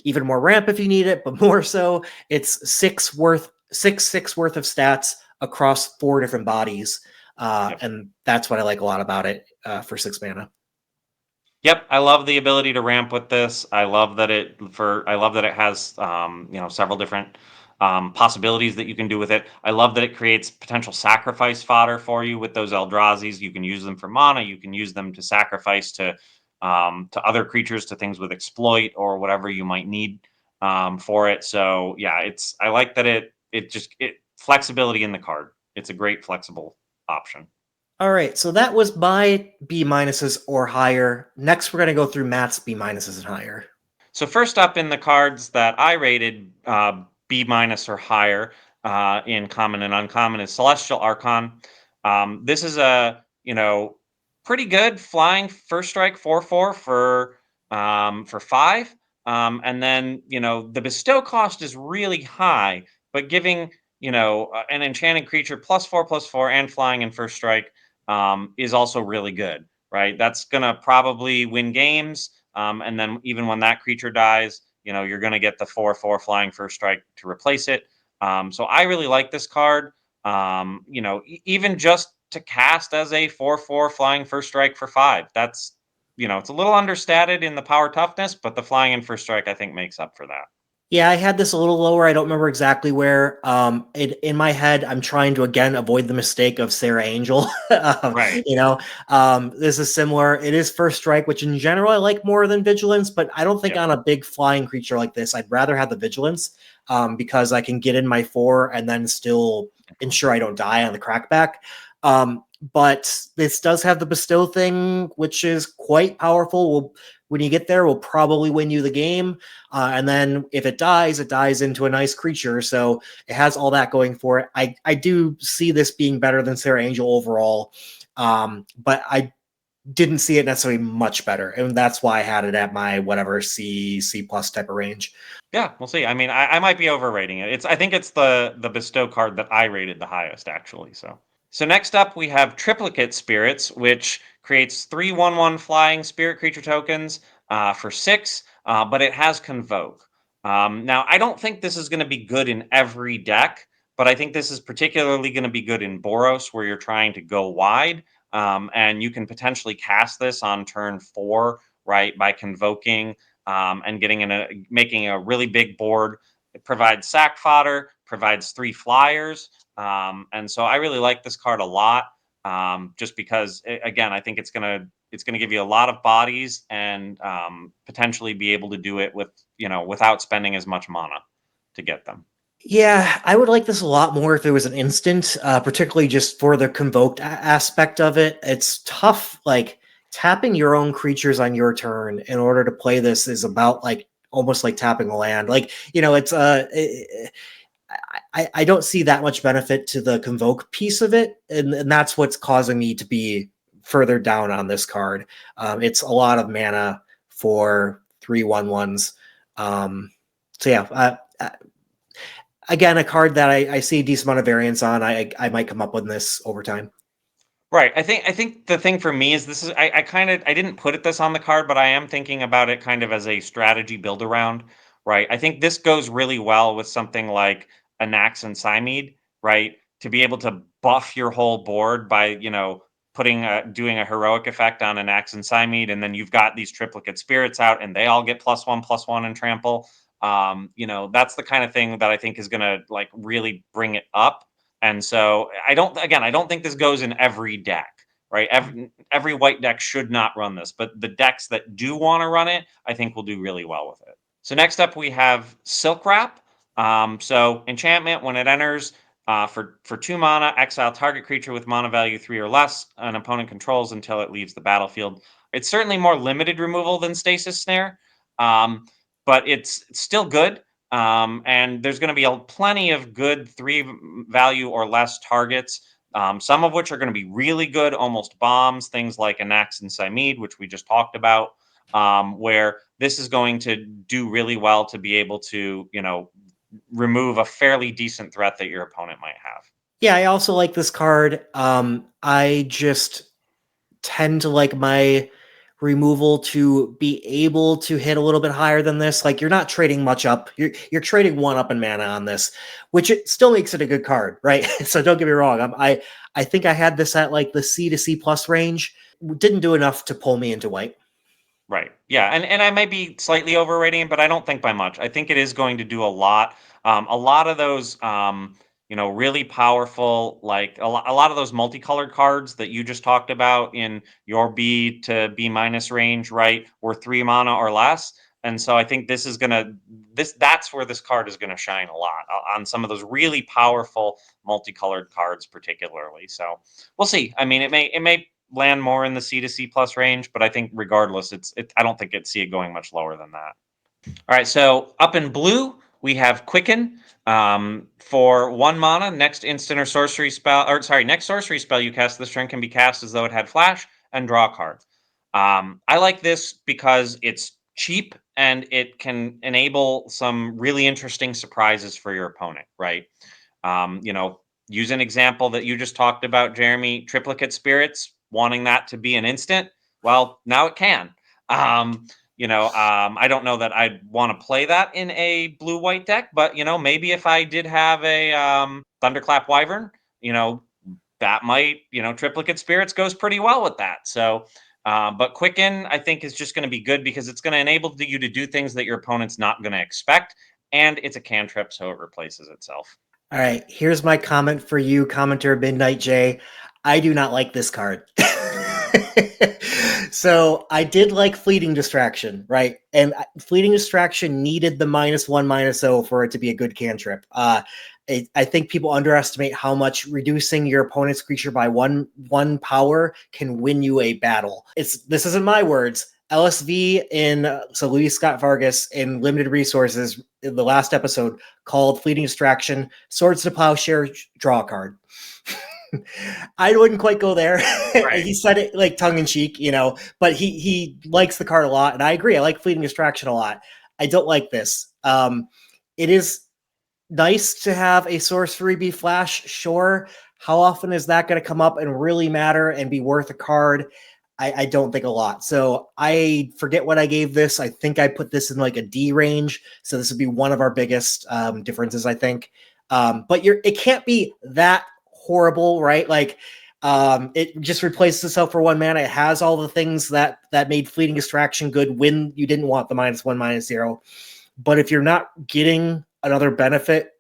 even more ramp if you need it, but more so, it's 6 worth of stats across 4 different bodies. Yep. And that's what I like a lot about it for 6 mana. Yep, I love the ability to ramp with this. I love that it has several different possibilities that you can do with it. I love that it creates potential sacrifice fodder for you with those Eldrazi's. You can use them for mana. You can use them to sacrifice to other creatures, to things with exploit or whatever you might need for it. So yeah, it's I like that it flexibility in the card. It's a great flexible option. All right, so that was my B minuses or higher. Next, we're going to go through Matt's B minuses and higher. So first up in the cards that I rated B minus or higher in common and uncommon is Celestial Archon. This is a pretty good flying first strike 4/4 for 5, and then the bestow cost is really high, but giving an enchanted creature +4/+4 and flying in first strike is also really good, right? That's gonna probably win games. And then even when that creature dies, you're going to get the 4/4 flying first strike to replace it. So I really like this card. Even just to cast as a 4/4 flying first strike for 5. It's a little understated in the power toughness, but the flying in first strike I think makes up for that. Yeah, I had this a little lower. I don't remember exactly where. In my head, I'm trying to again avoid the mistake of Sarah Angel. Right. This is similar. It is first strike, which in general I like more than vigilance, but I don't think Yep. on a big flying creature like this, I'd rather have the vigilance because I can get in my 4 and then still ensure I don't die on the crackback. But this does have the bestow thing, which is quite powerful. When you get there, will probably win you the game. And then if it dies into a nice creature. So it has all that going for it. I do see this being better than Sarah Angel overall. But I didn't see it necessarily much better. And that's why I had it at my whatever C plus type of range. Yeah, we'll see. I mean, I might be overrating it. I think it's the bestow card that I rated the highest actually. So next up we have Triplicate Spirits, which creates 3/1/1 flying spirit creature tokens for 6, but it has Convoke. Now I don't think this is going to be good in every deck, but I think this is particularly going to be good in Boros, where you're trying to go wide, and you can potentially cast this on turn 4, right, by convoking and making a really big board. It provides sack fodder, provides 3 flyers, and so I really like this card a lot. Just because, again, I think it's gonna give you a lot of bodies and potentially be able to do it without spending as much mana to get them. Yeah, I would like this a lot more if it was an instant, particularly just for the convoked aspect of it. It's tough, like tapping your own creatures on your turn in order to play this is about like almost like tapping a land. Like, it's I don't see that much benefit to the convoke piece of it, and that's what's causing me to be further down on this card. It's a lot of mana for 3/1/1s. So yeah, again, a card that I see a decent amount of variance on. I might come up with this over time. Right. I think the thing for me is this is I didn't put it this on the card, but I am thinking about it kind of as a strategy build around, right? I think this goes really well with something like Anax and Cymede, right? To be able to buff your whole board by, doing a heroic effect on Anax and Cymede, and then you've got these triplicate spirits out, and they all get +1/+1 and trample. That's the kind of thing that I think is going to like really bring it up. And so I don't think this goes in every deck, right? Every white deck should not run this, but the decks that do want to run it, I think will do really well with it. So next up we have Silk Wrap. So enchantment, when it enters, for 2 mana, exile target creature with mana value 3 or less an opponent controls until it leaves the battlefield. It's certainly more limited removal than Stasis Snare, but it's still good. And there's going to be plenty of good 3 value or less targets, some of which are going to be really good, almost bombs, things like Anax and Cymede, which we just talked about, where this is going to do really well to be able to, remove a fairly decent threat that your opponent might have. Yeah, I also like this card. I just tend to like my removal to be able to hit a little bit higher than this. Like you're not trading much up. You're trading 1 up in mana on this, which it still makes it a good card, right? So don't get me wrong. I think I had this at like the C to C plus range. Didn't do enough to pull me into white. Right. Yeah. And I might be slightly overrating it, but I don't think by much. I think it is going to do a lot. A lot of those, really powerful, like a lot of those multicolored cards that you just talked about in your B to B minus range, right, were 3 mana or less. And so I think that's where this card is going to shine a lot, on some of those really powerful multicolored cards, particularly. So we'll see. I mean, it may land more in the C to C plus range, but I think regardless, I don't think it'd see it going much lower than that. All right, so up in blue, we have Quicken. For 1 mana, next instant or sorcery spell, or sorry, next sorcery spell you cast this turn can be cast as though it had flash and draw a card. I like this because it's cheap and it can enable some really interesting surprises for your opponent, right? Um, you know, Use an example that you just talked about, Jeremy, triplicate spirits, wanting that to be an instant. Well, now it can. I don't know that I'd want to play that in a blue white deck, but maybe if I did have a Thunderclap Wyvern, that might, triplicate spirits goes pretty well with that. So, but Quicken, I think, is just going to be good because it's going to enable you to do things that your opponent's not going to expect, and it's a cantrip, so it replaces itself. All right, here's my comment for you, commenter Midnight J. I do not like this card. So I did like Fleeting Distraction, right? And Fleeting Distraction needed the -1/-0 for it to be a good cantrip. I think people underestimate how much reducing your opponent's creature by one power can win you a battle. This isn't my words. LSV so Louis Scott Vargas in Limited Resources in the last episode called Fleeting Distraction Swords to Plowshare, draw a card. I wouldn't quite go there. Right. He said it like tongue in cheek, but he likes the card a lot, and I agree. I like Fleeting Distraction a lot. I don't like this. It is nice to have a sorcery be flash, sure. How often is that going to come up and really matter and be worth a card? I don't think a lot. So I forget what I gave this. I think I put this in like a D range. So this would be one of our biggest differences, I think. But it can't be that horrible, right? Like it just replaces itself for 1 mana. It has all the things that made Fleeting Distraction good when you didn't want the -1/-0. But if you're not getting another benefit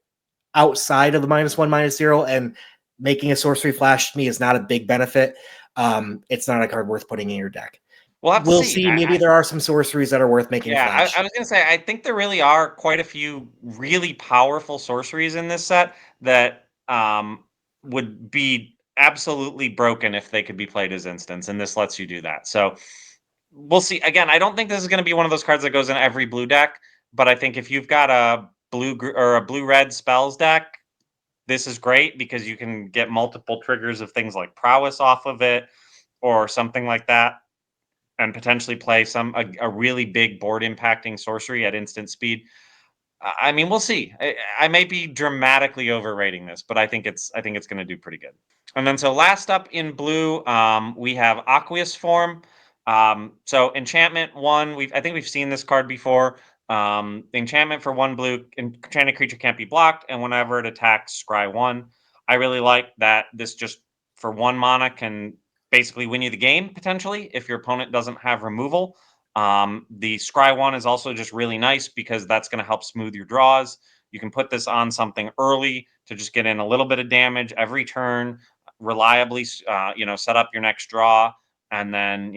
outside of the -1/-0, and making a sorcery flash to me is not a big benefit, it's not a card worth putting in your deck. We'll have to We'll see. see. Maybe there are some sorceries that are worth making Yeah, flash. I was gonna say, I think there really are quite a few really powerful sorceries in this set that would be absolutely broken if they could be played as instants, and this lets you do that. So we'll see. Again, I don't think this is going to be one of those cards that goes in every blue deck, but I think if you've got a or a blue red spells deck, this is great because you can get multiple triggers of things like prowess off of it or something like that, and potentially play a really big board impacting sorcery at instant speed. I mean, we'll see. I may be dramatically overrating this, but I think it's going to do pretty good. And then so last up in blue, we have Aqueous Form. So enchantment 1. I think we've seen this card before. The enchantment for 1 blue, enchanted creature can't be blocked, and whenever it attacks, scry 1. I really like that this just for 1 mana can basically win you the game potentially if your opponent doesn't have removal. The scry 1 is also just really nice because that's going to help smooth your draws. You can put this on something early to just get in a little bit of damage every turn, reliably, set up your next draw, and then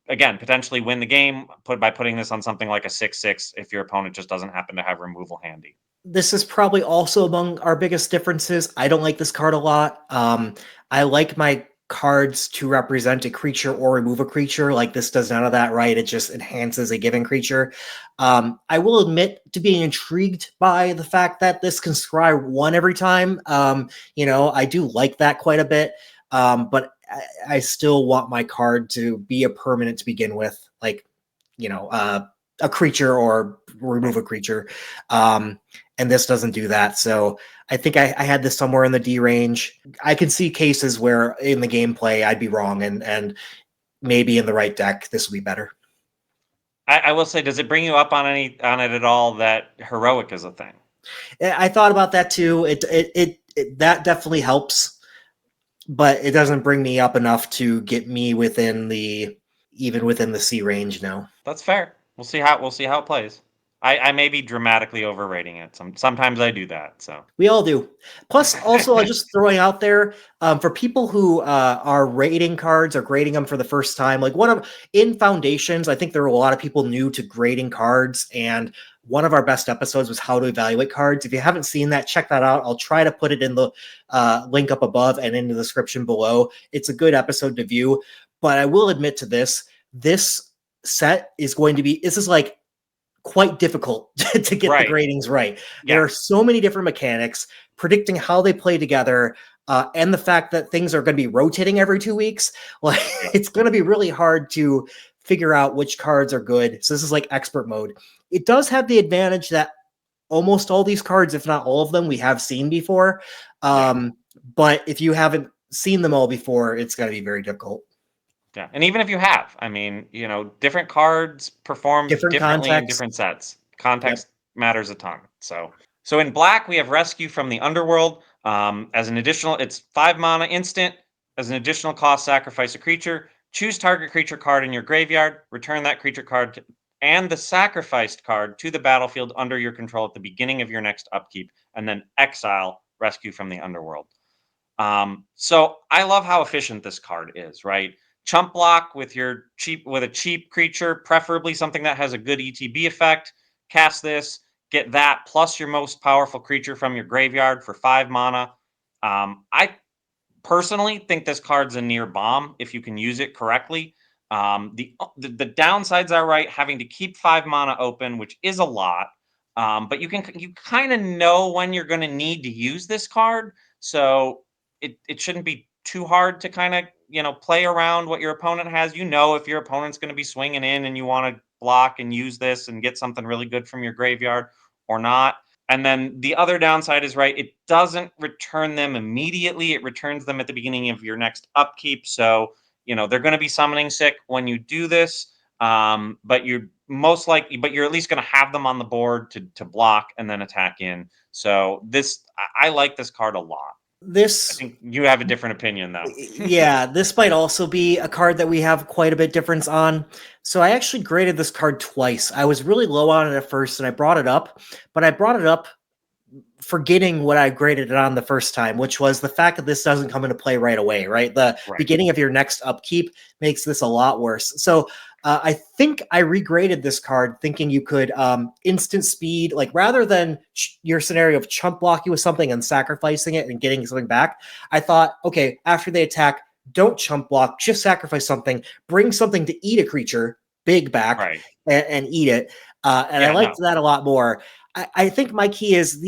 again potentially win the game by putting this on something like a 6/6 if your opponent just doesn't happen to have removal handy. This is probably also among our biggest differences. I don't like this card a lot. I like my cards to represent a creature or remove a creature. Like this does none of that, right? It just enhances a given creature. I will admit to being intrigued by the fact that this can scry 1 every time. I do like that quite a bit. But I still want my card to be a permanent to begin with, like, a creature or remove a creature. And this doesn't do that. So I think I had this somewhere in the D range. I can see cases where in the gameplay I'd be wrong, and maybe in the right deck this would be better. I will say, does it bring you up on it at all that heroic is a thing? I thought about that too. That definitely helps, but it doesn't bring me up enough to get me within the C range now. That's fair. We'll see how it plays. I may be dramatically overrating it. Sometimes I do that. So We all do. Plus, also, I'm just throwing out there for people who are rating cards or grading them for the first time. Like in Foundations, I think there are a lot of people new to grading cards, and one of our best episodes was how to evaluate cards. If you haven't seen that, check that out. I'll try to put it in the link up above and in the description below. It's a good episode to view. But I will admit to this: this set is going to be. This is like quite difficult to get the right, gradings right. yeah, There are so many different mechanics, predicting how they play together, and the fact that things are going to be rotating every 2 weeks. Like yeah. it's going to be really hard to figure out which cards are good. So this is like expert mode. It does have the advantage that almost all these cards, if not all of them, we have seen before. Yeah. But if you haven't seen them all before, it's going to be very difficult. Yeah, and even if you have, I mean, different cards perform Different differently in context. different sets. Yep. Context matters a ton. So in black, we have Rescue from the Underworld. As an additional, it's 5 mana instant. As an additional cost, sacrifice a creature. Choose target creature card in your graveyard. Return that creature card and the sacrificed card to the battlefield under your control at the beginning of your next upkeep, and then exile Rescue from the Underworld. So I love how efficient this card is, right? Chump block with a cheap creature, preferably something that has a good ETB effect. Cast this, get that plus your most powerful creature from your graveyard for 5 mana. I personally think this card's a near bomb if you can use it correctly. The downsides are, right, having to keep 5 mana open, which is a lot. But you kind of know when you're going to need to use this card, so it shouldn't be too hard to kind of play around what your opponent has. If your opponent's going to be swinging in and you want to block and use this and get something really good from your graveyard or not. And then the other downside is, right, it doesn't return them immediately. It returns them at the beginning of your next upkeep. So, they're going to be summoning sick when you do this. But you're at least going to have them on the board to block and then attack in. So I like this card a lot. I This think you have a different opinion, though. Yeah, this might also be a card that we have quite a bit difference on. So I actually graded this card twice. I was really low on it at first and I brought it up, but I brought it up forgetting what I graded it on the first time, which was the fact that this doesn't come into play right away, right? The Right. beginning of your next upkeep makes this a lot worse. So I think I regraded this card thinking you could instant speed, like rather than your scenario of chump block you with something and sacrificing it and getting something back. I thought, okay, after they attack, don't chump block, just sacrifice something, bring something to eat a creature, big back, Right. and eat it. And I Yeah, liked no. that a lot more. I think my key is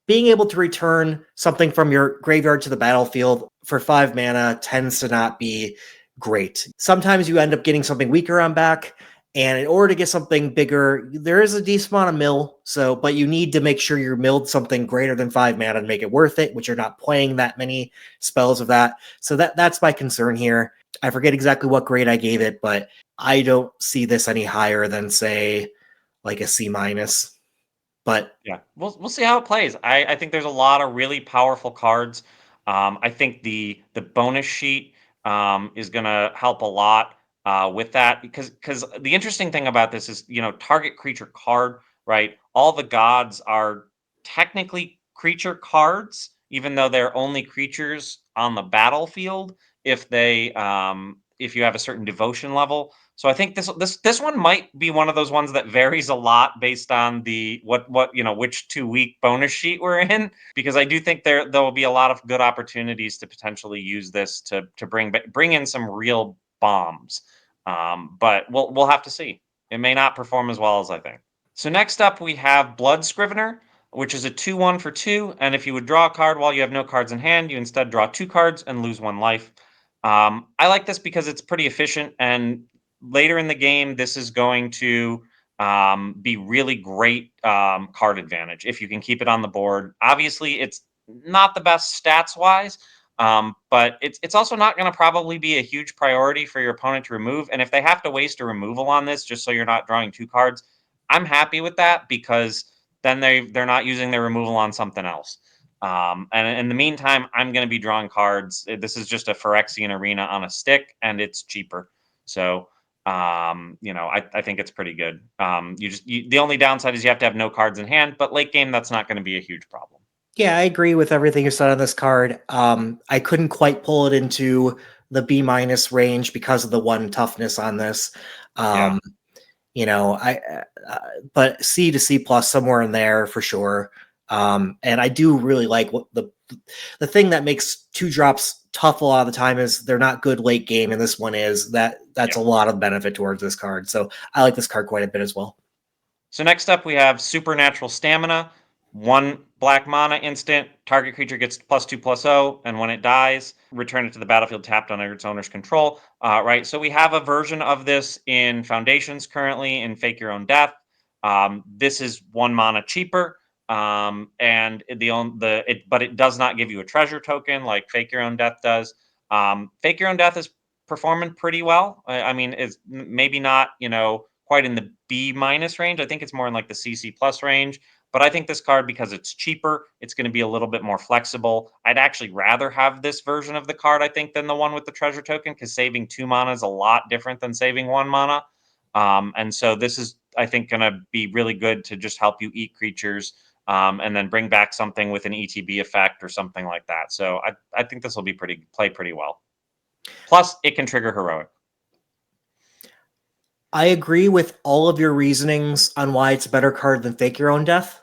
being able to return something from your graveyard to the battlefield for 5 mana tends to not be great. Sometimes you end up getting something weaker on back, and in order to get something bigger, there is a decent amount of mill. But you need to make sure you're milled something greater than 5 mana to make it worth it, which you're not playing that many spells of that. So that's my concern here. I forget exactly what grade I gave it, but I don't see this any higher than, say, like a C minus. But Yeah, we'll see how it plays. I think there's a lot of really powerful cards. I think the bonus sheet is going to help a lot with that because the interesting thing about this is target creature card, right? All the gods are technically creature cards, even though they're only creatures on the battlefield if you have a certain devotion level. So I think this one might be one of those ones that varies a lot based on the what which 2 week bonus sheet we're in, because I do think there will be a lot of good opportunities to potentially use this to bring in some real bombs. But we'll have to see. It may not perform as well as I think. So next up we have Blood Scrivener, which is a 2/1 for 2, and if you would draw a card while you have no cards in hand, you instead draw 2 cards and lose 1 life. I like this because it's pretty efficient, and later in the game, this is going to be really great card advantage if you can keep it on the board. Obviously, it's not the best stats wise, but it's also not going to probably be a huge priority for your opponent to remove. And if they have to waste a removal on this just so you're not drawing 2 cards, I'm happy with that because then they're not using their removal on something else. And in the meantime, I'm going to be drawing cards. This is just a Phyrexian arena on a stick, and it's cheaper. So, I think it's pretty good. The only downside is you have to have no cards in hand, but late game, that's not going to be a huge problem. yeah, I agree with everything you said on this card. I couldn't quite pull it into the B minus range because of the 1 toughness on this. Yeah. I but C to C plus somewhere in there for sure. And I do really like what the thing that makes 2-drops tough a lot of the time is they're not good late game, and this one is that's Yeah. a lot of benefit towards this card. So I like this card quite a bit as well. So next up, we have Supernatural Stamina. 1 black mana instant. Target creature gets +2/+0, and when it dies, return it to the battlefield tapped under its owner's control. Right. So we have a version of this in Foundations currently in Fake Your Own Death. This is 1 mana cheaper, and but it does not give you a treasure token like Fake Your Own Death does. Fake Your Own Death is performing pretty well. I mean, it's maybe not quite in the B minus range. I think it's more in like the CC plus range. But I think this card, because it's cheaper, it's going to be a little bit more flexible. I'd actually rather have this version of the card, I think, than the one with the treasure token, because saving 2 mana is a lot different than saving 1 mana. And so this is, I think, going to be really good to just help you eat creatures and then bring back something with an ETB effect or something like that. So I think this will be play pretty well. Plus, it can trigger heroic. I agree with all of your reasonings on why it's a better card than Fake Your Own Death.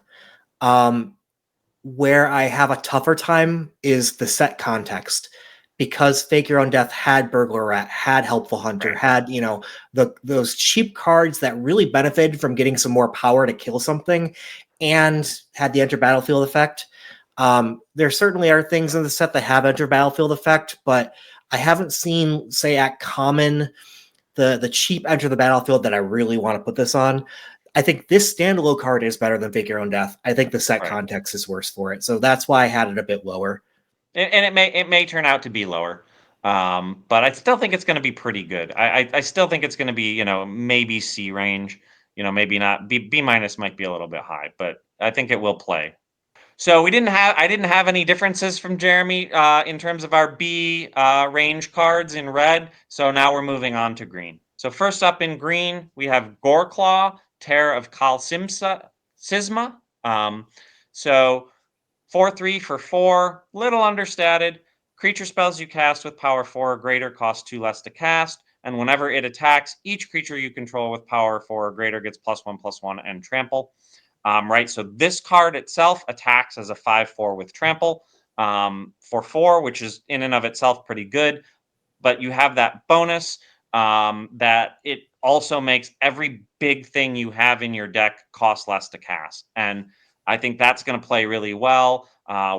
Where I have a tougher time is the set context, because Fake Your Own Death had Burglar Rat, had Helpful Hunter, Right. had those cheap cards that really benefited from getting some more power to kill something, and had the enter battlefield effect. There certainly are things in the set that have enter battlefield effect, but I haven't seen, say, at common, the cheap enter the battlefield that I really want to put this on. I think this standalone card is better than Fake Your Own Death. I think the set Right. context is worse for it. So that's why I had it a bit lower. And it may turn out to be lower, but I still think it's going to be pretty good. I still think it's going to be maybe C range, maybe not B minus might be a little bit high, but I think it will play. So I didn't have any differences from Jeremy in terms of our B range cards in red. So now we're moving on to green. So first up in green we have Goreclaw, Terror of Kal Sisma. So 4/3 for 4, little understated. Creature spells you cast with power 4 or greater cost 2 less to cast, and whenever it attacks, each creature you control with power 4 or greater gets +1/+1 and trample. Right, so this card itself attacks as a 5/4 with trample for 4, which is in and of itself pretty good. But you have that bonus that it also makes every big thing you have in your deck cost less to cast. And I think that's going to play really well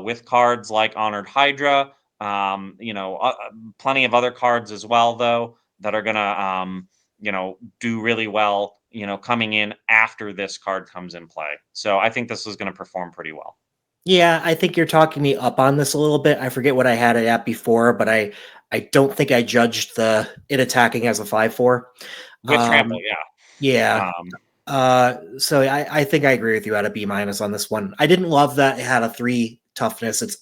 with cards like Honored Hydra. Plenty of other cards as well, though, that are going to, do really well, coming in after this card comes in play. So I think this is going to perform pretty well. Yeah, I think you're talking me up on this a little bit. I forget what I had it at before, but I don't think I judged it attacking as a 5/4. With trample, yeah. Yeah. So I think I agree with you at a B minus on this one. I didn't love that it had a 3 toughness. It's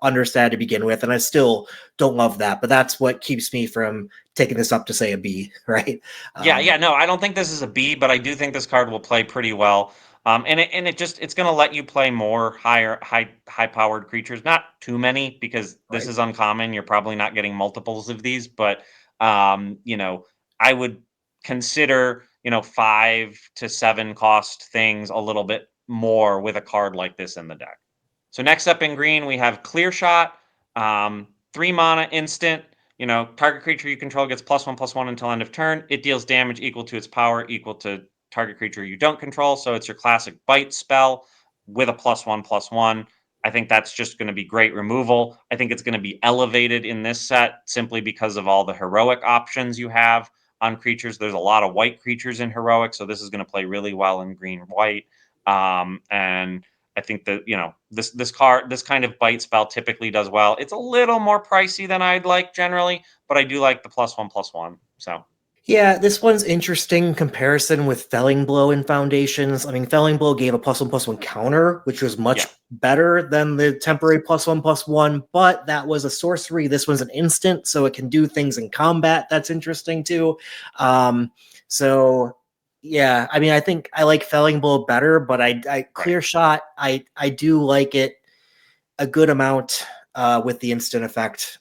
understated to begin with, and I still don't love that. But that's what keeps me from taking this up to say a B, right? Yeah, no, I don't think this is a B, but I do think this card will play pretty well. It's going to let you play more high powered creatures. Not too many because this Right. is uncommon. You're probably not getting multiples of these, but you know, I would consider 5 to 7 cost things a little bit more with a card like this in the deck. So next up in green we have Clear Shot, 3 mana instant. Target creature you control gets +1/+1 until end of turn. It deals damage equal to its power equal to target creature you don't control. So it's your classic bite spell with a +1/+1. I think that's just going to be great removal. I think it's going to be elevated in this set simply because of all the heroic options you have on creatures. There's a lot of white creatures in heroic, so this is going to play really well in green white. And I think that this kind of bite spell typically does well. It's a little more pricey than I'd like generally, but I do like the +1/+1. So Yeah, this one's interesting comparison with Felling Blow in Foundations. I mean, Felling Blow gave a +1/+1 counter, which was yeah, much better than the temporary +1/+1, but that was a sorcery. This one's an instant, so it can do things in combat. That's interesting too. So yeah, I mean, I think I like Felling Blow better, but I right. Clear Shot, I do like it a good amount with the instant effect.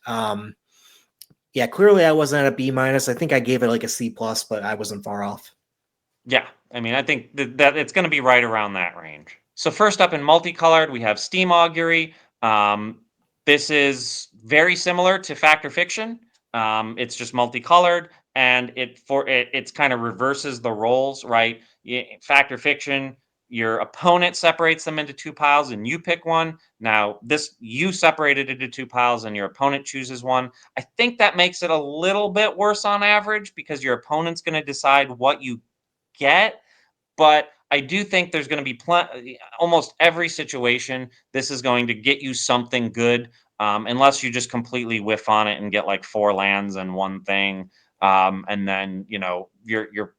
Yeah, clearly I wasn't at a B minus. I think I gave it like a C plus, but I wasn't far off. Yeah, I mean, I think that it's going to be right around that range. So first up in multicolored, we have Steam Augury. Um, this is very similar to Fact or Fiction. It's just multicolored, and it's kind of reverses the roles, right? Fact or Fiction, your opponent separates them into 2 piles, and you pick one. Now this you separated into 2 piles, and your opponent chooses one. I think that makes it a little bit worse on average because your opponent's going to decide what you get, but I do think there's going to be almost every situation. This is going to get you something good, unless you just completely whiff on it and get like 4 lands and one thing, and then your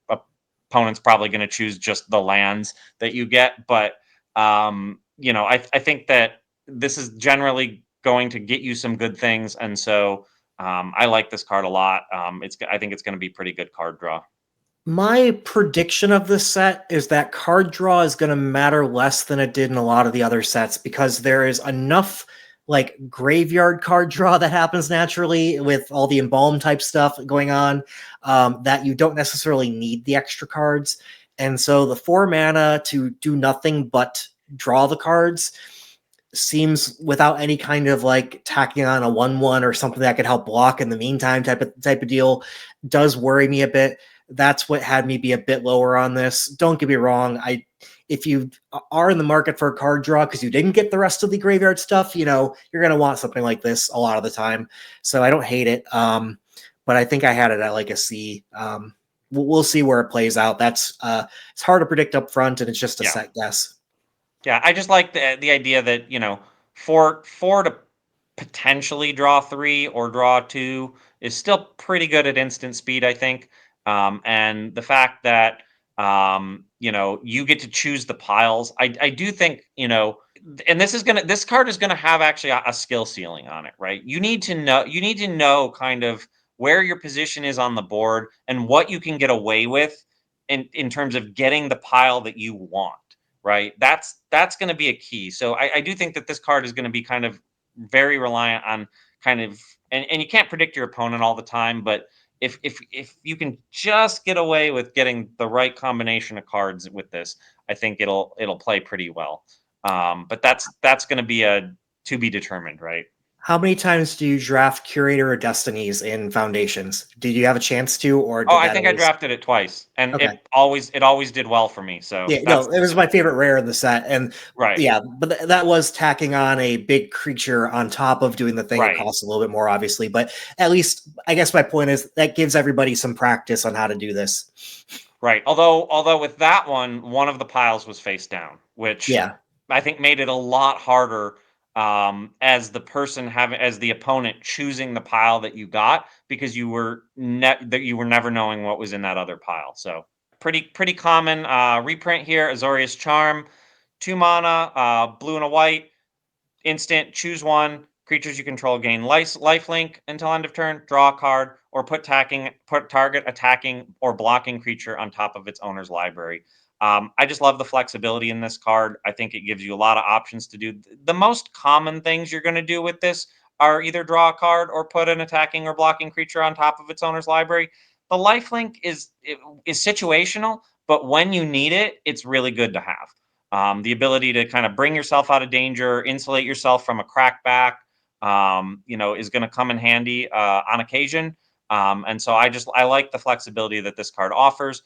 opponent's probably going to choose just the lands that you get. But I think that this is generally going to get you some good things, and so I like this card a lot. I think it's going to be pretty good card draw. My prediction of this set is that card draw is going to matter less than it did in a lot of the other sets because there is enough like graveyard card draw that happens naturally with all the embalm type stuff going on that you don't necessarily need the extra cards. And so the 4 mana to do nothing but draw the cards seems without any kind of like tacking on a 1/1 or something that could help block in the meantime type of deal does worry me a bit. That's what had me be a bit lower on this. Don't get me wrong, if you are in the market for a card draw because you didn't get the rest of the graveyard stuff, you're going to want something like this a lot of the time. So I don't hate it. But I think I had it at like a C. We'll see where it plays out. That's it's hard to predict up front, and it's just a Yeah. set guess. Yeah, I just like the idea that four to potentially draw 3 or draw 2 is still pretty good at instant speed, I think. And the fact that you get to choose the piles, I do think and this card is gonna have actually a skill ceiling on it, right? You need to know kind of where your position is on the board and what you can get away with in terms of getting the pile that you want, right? That's going to be a key. So I do think that this card is going to be kind of very reliant on kind of and you can't predict your opponent all the time, but if you can just get away with getting the right combination of cards with this, I think it'll play pretty well. But that's going to be a to be determined, right? How many times do you draft Curator or Destinies in Foundations? Did you have a chance to, or Oh, did I that think I always? drafted it twice, and Okay. it always did well for me. So Yeah, no, it was my favorite rare in the set, and right, yeah, but that was tacking on a big creature on top of doing the thing. It right. costs a little bit more, obviously, but at least I guess my point is that gives everybody some practice on how to do this. Right. Although with that one of the piles was face down, which Yeah, I think made it a lot harder as the opponent choosing the pile that you got because you were never knowing what was in that other pile. So pretty common reprint here. Azorius Charm, 2 mana, blue and a white. Instant, choose one. Creatures you control gain life link until end of turn. Draw a card, or put target attacking or blocking creature on top of its owner's library. I just love the flexibility in this card. I think it gives you a lot of options to do. The most common things you're going to do with this are either draw a card or put an attacking or blocking creature on top of its owner's library. The lifelink is situational, but when you need it, it's really good to have. The ability to kind of bring yourself out of danger, insulate yourself from a crackback, is going to come in handy on occasion. And so I like the flexibility that this card offers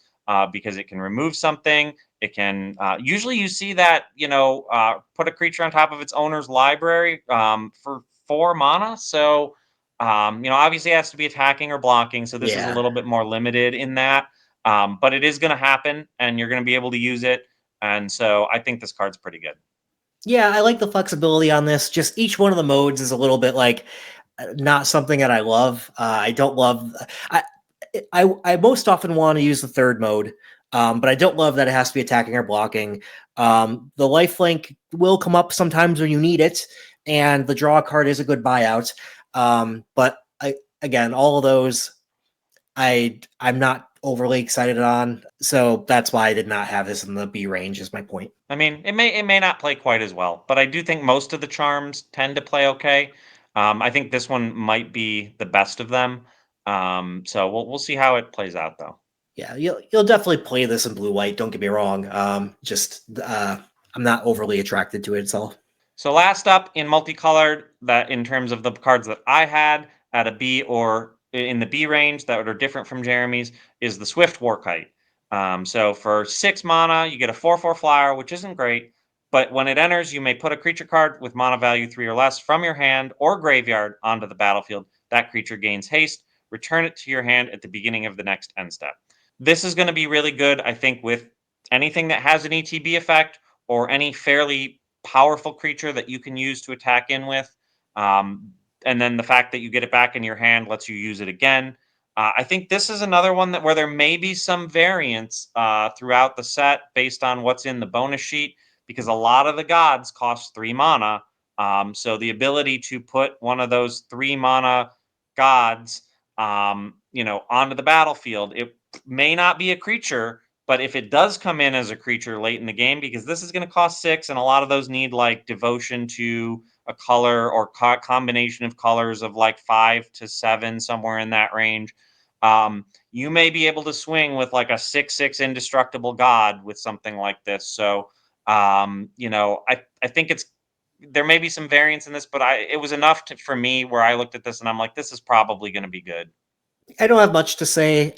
because it can remove something. It can usually you see that put a creature on top of its owner's library for 4 mana. So obviously it has to be attacking or blocking. So this is a little bit more limited in that. But it is going to happen, and you're going to be able to use it. And so I think this card's pretty good. Yeah, I like the flexibility on this. Just each one of the modes is a little bit like not something that I love. I don't love. I most often want to use the third mode, but I don't love that it has to be attacking or blocking. The lifelink will come up sometimes when you need it, and the draw card is a good buyout. But again, all of those I'm not overly excited on, so that's why I did not have this in the B range. Is my point. I mean, it may not play quite as well, but I do think most of the charms tend to play okay. I think this one might be the best of them. So we'll see how it plays out, though. Yeah, you'll definitely play this in blue white. Don't get me wrong. I'm not overly attracted to it itself. So last up in multicolored, that in terms of the cards that I had at a B or in the B range that are different from Jeremy's, is the Swift Warkite. So for 6 mana, you get a 4/4 flyer, which isn't great. But when it enters, you may put a creature card with mana value 3 or less from your hand or graveyard onto the battlefield. That creature gains haste. Return it to your hand at the beginning of the next end step. This is going to be really good, I think, with anything that has an ETB effect or any fairly powerful creature that you can use to attack in with. And then the fact that you get it back in your hand lets you use it again. I think this is another one where there may be some variance throughout the set based on what's in the bonus sheet, because a lot of the gods cost 3 mana. So the ability to put one of those 3 mana gods, onto the battlefield, it may not be a creature, but if it does come in as a creature late in the game, because this is going to cost 6, and a lot of those need like devotion to a color or combination of colors of like 5 to 7, somewhere in that range. You may be able to swing with like a 6/6 indestructible god with something like this. So, I think there may be some variance in this, but it was enough for me where I looked at this and I'm like, this is probably going to be good. I don't have much to say.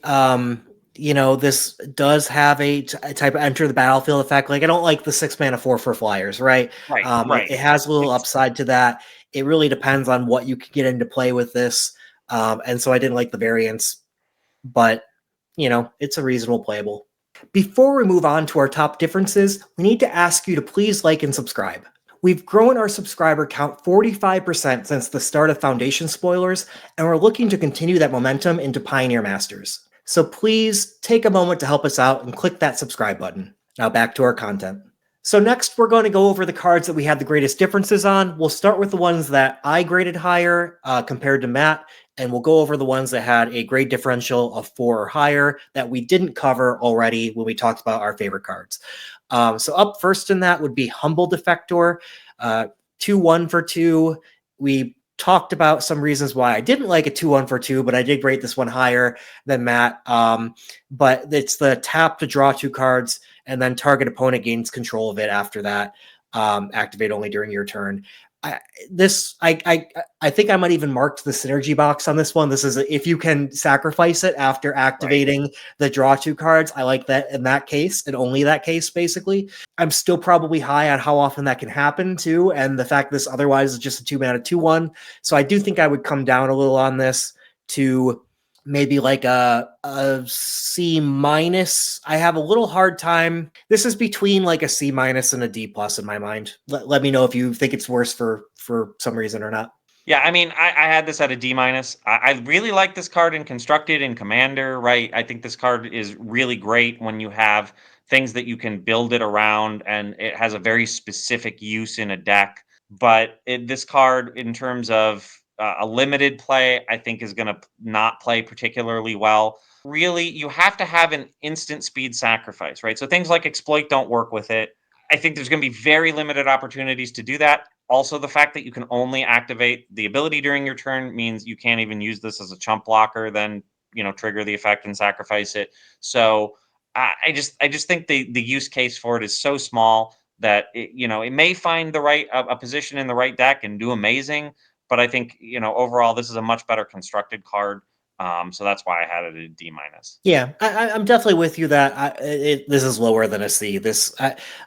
This does have a type of enter the battlefield effect. Like I don't like the 6 mana 4 for flyers, right? Right, right. It has a little upside to that. It really depends on what you can get into play with this. And so I didn't like the variance, but it's a reasonable playable. Before we move on to our top differences, we need to ask you to please like and subscribe. We've grown our subscriber count 45% since the start of Foundation Spoilers, and we're looking to continue that momentum into Pioneer Masters. So please take a moment to help us out and click that subscribe button. Now back to our content. So next, we're going to go over the cards that we had the greatest differences on. We'll start with the ones that I graded higher compared to Matt, and we'll go over the ones that had a grade differential of 4 or higher that we didn't cover already when we talked about our favorite cards. So up first in that would be Humble Defector, 2/1 for 2. We talked about some reasons why I didn't like a 2/1 for 2, but I did rate this one higher than Matt. But it's the tap to draw 2 cards, and then target opponent gains control of it after that. Activate only during your turn. I think I might even mark the synergy box on this one. This is if you can sacrifice it after activating the draw 2 cards. I like that in that case, and only that case, basically. I'm still probably high on how often that can happen too, and the fact this otherwise is just a 2-mana 2/1. So I do think I would come down a little on this to maybe like a C minus. I have a little hard time. This is between like a C minus and a D plus in my mind. Let me know if you think it's worse for some reason or not. Yeah, I mean, I had this at a D minus. I really like this card in Constructed and Commander, right? I think this card is really great when you have things that you can build it around, and it has a very specific use in a deck. But this card, in terms of a limited play, I think is going to not play particularly well. Really, you have to have an instant speed sacrifice, right? So things like Exploit don't work with it. I think there's going to be very limited opportunities to do that. Also, the fact that you can only activate the ability during your turn means you can't even use this as a chump blocker, then trigger the effect and sacrifice it. So I just think the use case for it is so small that it may find the right a position in the right deck and do amazing. But I think overall this is a much better constructed card. So that's why I had it at a D minus. Yeah, I'm definitely with you that this is lower than a C.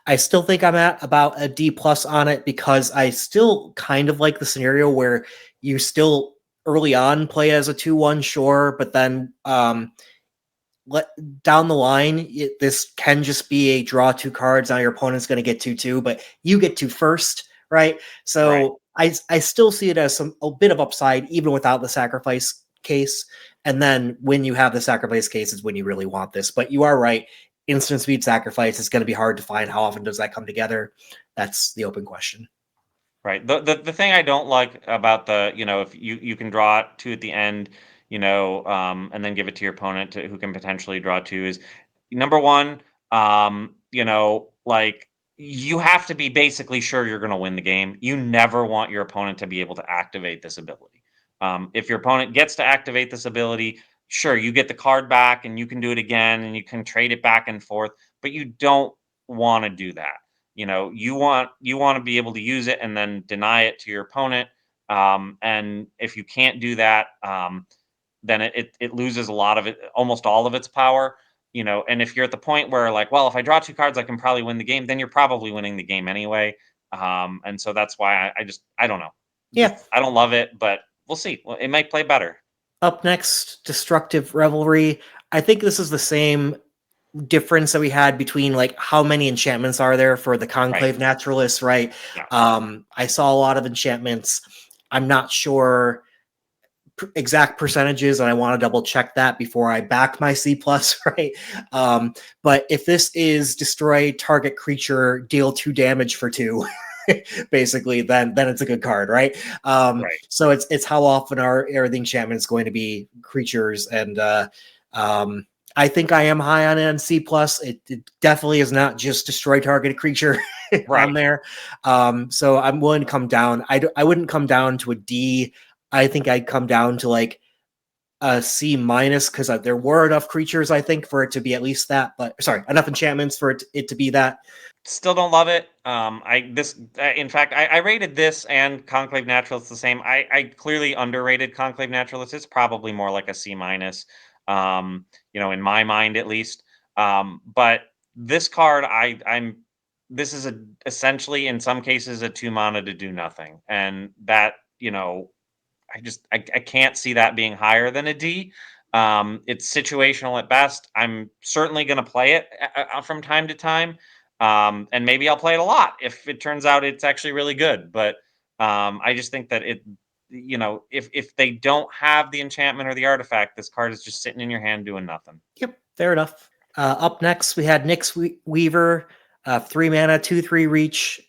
I still think I'm at about a D plus on it because I still kind of like the scenario where you still early on play as a 2-1, sure, but then let down the line, this can just be a draw two cards. Now your opponent's going to get 2-2, but you get to first, right? Right. So I still see it as a bit of upside, even without the sacrifice case. And then when you have the sacrifice case is when you really want this. But you are right. Instant speed sacrifice is going to be hard to find. How often does that come together? That's the open question. Right. The thing I don't like about if you can draw two at the end, and then give it to your opponent who can potentially draw two is number one, like you have to be basically sure you're going to win the game. You never want your opponent to be able to activate this ability. If your opponent gets to activate this ability, sure, you get the card back and you can do it again and you can trade it back and forth, but you don't want to do that. You want to be able to use it and then deny it to your opponent. And if you can't do that, then it loses a lot of it, almost all of its power. And if you're at the point where like, well, if I draw two cards, I can probably win the game, then you're probably winning the game anyway. And so that's why I don't know. Yeah. I don't love it, but we'll see. Well, it might play better. Up next, Destructive Revelry. I think this is the same difference that we had between like how many enchantments are there for the Right. Conclave Naturalists, right? Yeah. I saw a lot of enchantments. I'm not sure exact percentages, and I want to double check that before I back my C plus, right? But if this is destroy target creature, deal 2 damage for 2, basically, then it's a good card, right? Right. So it's how often are the enchantments going to be creatures, and I think I am high on it on C plus. It definitely is not just destroy targeted creature Right. on there. So I'm willing to come down. I wouldn't come down to a D. I think I'd come down to like a C minus because there were enough creatures, I think, for it to be at least that. But sorry, enough enchantments for it to be that. Still don't love it. In fact, I rated this and Conclave Naturalist the same. I clearly underrated Conclave Naturalist. It's probably more like a C minus, in my mind at least. But this card, this is essentially in some cases a 2 mana to do nothing, and that I can't see that being higher than a D. It's situational at best. I'm certainly going to play it from time to time, and maybe I'll play it a lot if it turns out it's actually really good. But I just think that if they don't have the enchantment or the artifact, this card is just sitting in your hand doing nothing. Yep, fair enough. Up next, we had Nyx Weaver, 3 mana, 2/3 reach.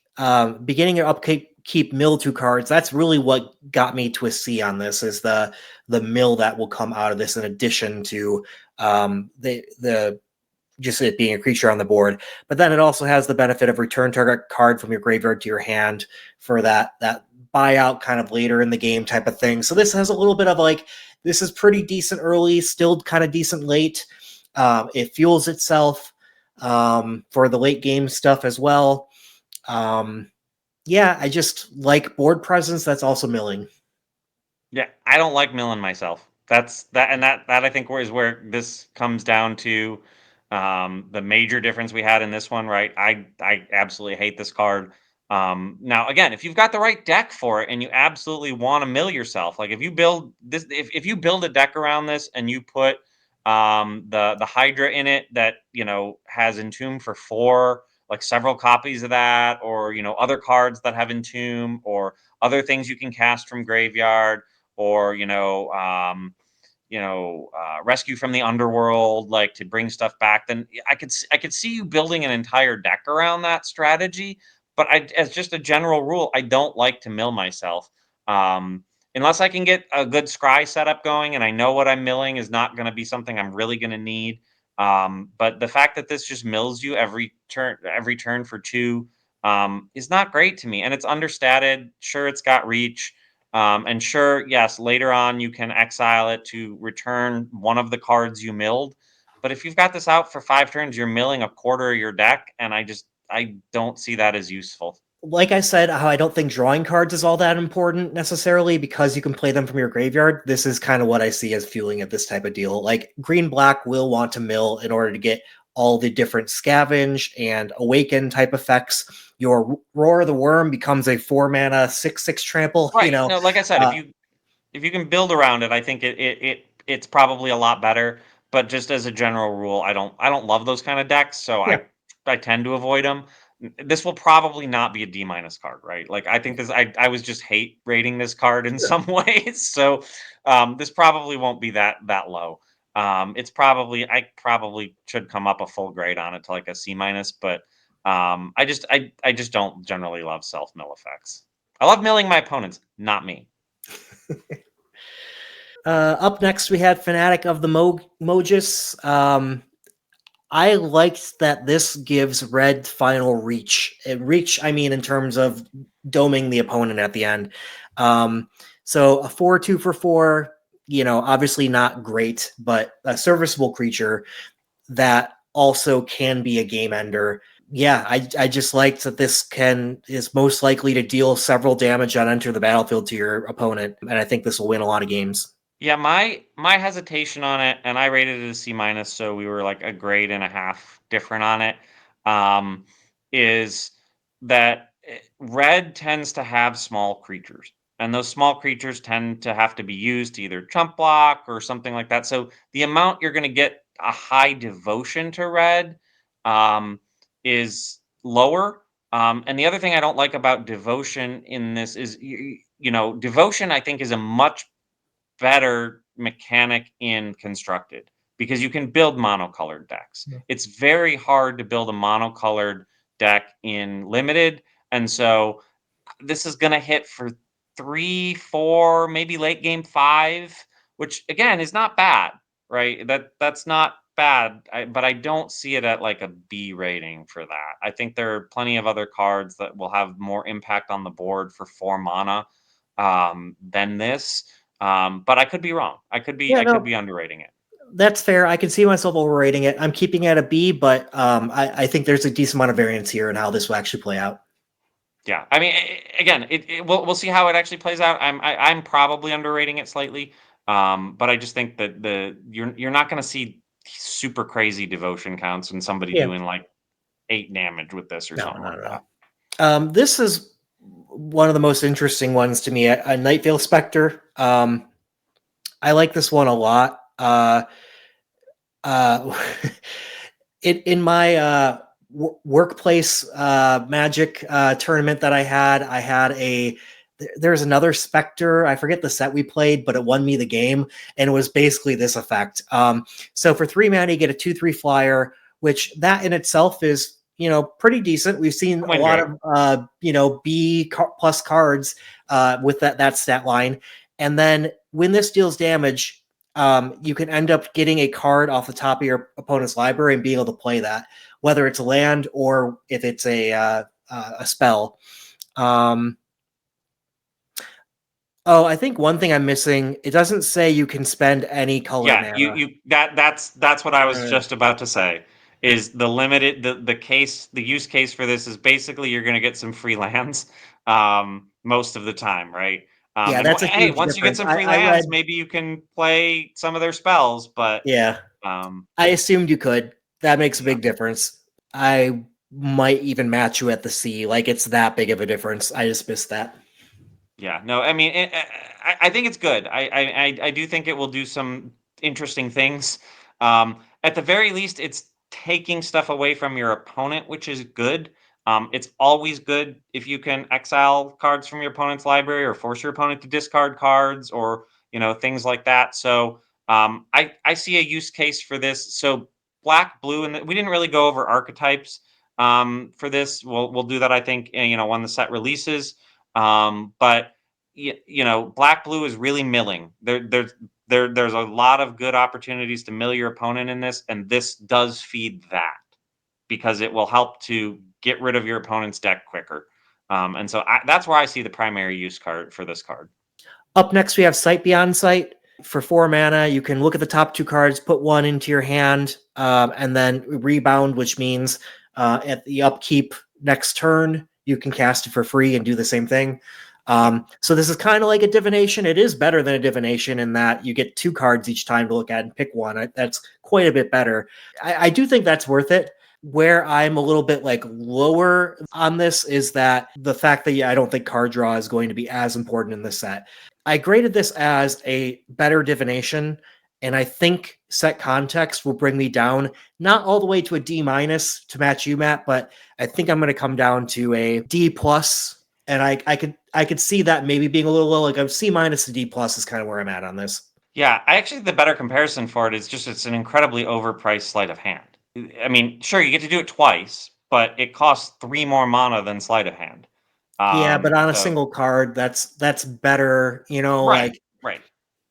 Beginning your upkeep, keep mill 2 cards. That's really what got me to a C on this. Is the mill that will come out of this in addition to the just it being a creature on the board. But then it also has the benefit of return target card from your graveyard to your hand for that buyout kind of later in the game type of thing. So this has a little bit of like, this is pretty decent early, still kind of decent late. It fuels itself for the late game stuff as well. Yeah, I just like board presence that's also milling. Yeah, I don't like milling myself. That I think is where this comes down to the major difference we had in this one, right? I absolutely hate this card. Now again, if you've got the right deck for it and you absolutely want to mill yourself, like if you build this, if you build a deck around this and you put the Hydra in it that has Entomb for 4, like several copies of that, or other cards that have Entomb, or other things you can cast from graveyard, or rescue from the underworld, like to bring stuff back, then I could see you building an entire deck around that strategy. But as just a general rule, I don't like to mill myself. Unless I can get a good scry setup going and I know what I'm milling is not going to be something I'm really going to need. But the fact that this just mills you every turn for two, is not great to me. And it's understated. Sure, it's got reach. And sure, yes, later on you can exile it to return one of the cards you milled. But if you've got this out for 5 turns, you're milling a quarter of your deck, and I don't see that as useful. Like I said, how I don't think drawing cards is all that important necessarily because you can play them from your graveyard. This is kind of what I see as fueling at this type of deal. Like green black will want to mill in order to get all the different scavenge and awaken type effects. Your Roar of the Worm becomes a 4 mana 6/6 trample. Right. No, like I said, Uh, if you can build around it, I think it's probably a lot better. But just as a general rule, I don't love those kind of decks, so yeah, I tend to avoid them. This will probably not be a D minus card, right? Like I think this I was just hate rating this card in sure. some ways, so this probably won't be that low. I probably should come up a full grade on it to like a C minus, but I just don't generally love self mill effects. I love milling my opponents, not me. Up next, we had Fanatic of the Mogis. I liked that this gives red final reach. And reach, I mean, in terms of doming the opponent at the end. So a 4/2 for 4, obviously not great, but a serviceable creature that also can be a game ender. Yeah, I just liked that this is most likely to deal several damage on enter the battlefield to your opponent, and I think this will win a lot of games. Yeah, my hesitation on it, and I rated it a C minus, so we were like a grade and a half different on it. Um, is that red tends to have small creatures, and those small creatures tend to have to be used to either chump block or something like that. So the amount you're going to get a high devotion to red, is lower. And the other thing I don't like about devotion in this is, devotion I think is a much better mechanic in constructed because you can build monocolored decks. Yeah. It's very hard to build a monocolored deck in limited. And so this is going to hit for 3, 4, maybe late game 5, which again is not bad, right? That's not bad, but I don't see it at like a B rating for that. I think there are plenty of other cards that will have more impact on the board for 4 mana, than this. But I could be wrong. I could be Yeah, I could no, be underrating it. that's fair. I can see myself overrating it. I'm keeping it at a B, but I think there's a decent amount of variance here in how this will actually play out. Yeah, I mean, again, we'll see how it actually plays out. I'm probably underrating it slightly, but I just think that you're not going to see super crazy devotion counts and somebody Yeah. doing like 8 damage with this or No, something no, like that. no. This is one of the most interesting ones to me. A Nightveil Spectre. I like this one a lot. Uh, in my workplace Magic tournament that I had there's another Spectre. I forget the set we played, but it won me the game, and it was basically this effect. So for 3 mana, you get a 2/3 flyer, which that in itself is pretty decent. We've seen a Win lot rate. of B plus cards with that stat line, and then when this deals damage, you can end up getting a card off the top of your opponent's library and being able to play that, whether it's a land or if it's a spell. Um, oh, I think one thing I'm missing. It doesn't say you can spend any color Yeah, mana. that's what I was Uh, just about to say. Is the use case for this is basically you're going to get some free lands, most of the time, right? yeah, And that's a hey, huge once you get difference. some free I lands, read. maybe you can play some of their spells. But Yeah, um, I assumed you could. That makes a yeah, big difference. I might even match you at the C. Like it's that big of a difference. I just missed that. yeah, no, I mean, I think it's good. I do think it will do some interesting things. At the very least, it's taking stuff away from your opponent, which is good. It's always good if you can exile cards from your opponent's library or force your opponent to discard cards or things like that. So I see a use case for this. So black, blue, and we didn't really go over archetypes for this. We'll do that, I think, when the set releases. But black, blue is really milling. There's a lot of good opportunities to mill your opponent in this, and this does feed that because it will help to get rid of your opponent's deck quicker. And so that's where I see the primary use card for this card. Up next, we have Sight Beyond Sight. For 4 mana, you can look at the top 2 cards, put one into your hand, and then rebound, which means at the upkeep next turn, you can cast it for free and do the same thing. So this is kind of like a divination. It is better than a divination in that you get 2 cards each time to look at and pick one. That's quite a bit better. I do think that's worth it. Where I'm a little bit like lower on this is that the fact that I don't think card draw is going to be as important in this set. I graded this as a better divination, and I think set context will bring me down, not all the way to a D- to match you, Matt, but I think I'm going to come down to a D+, and I could see that maybe being a little low. Like a C- to D+ is kind of where I'm at on this. Yeah, the better comparison for it is just it's an incredibly overpriced sleight of hand. I mean, sure, you get to do it twice, but it costs 3 more mana than sleight of hand. Yeah, but on a So single card, that's better, right, like right.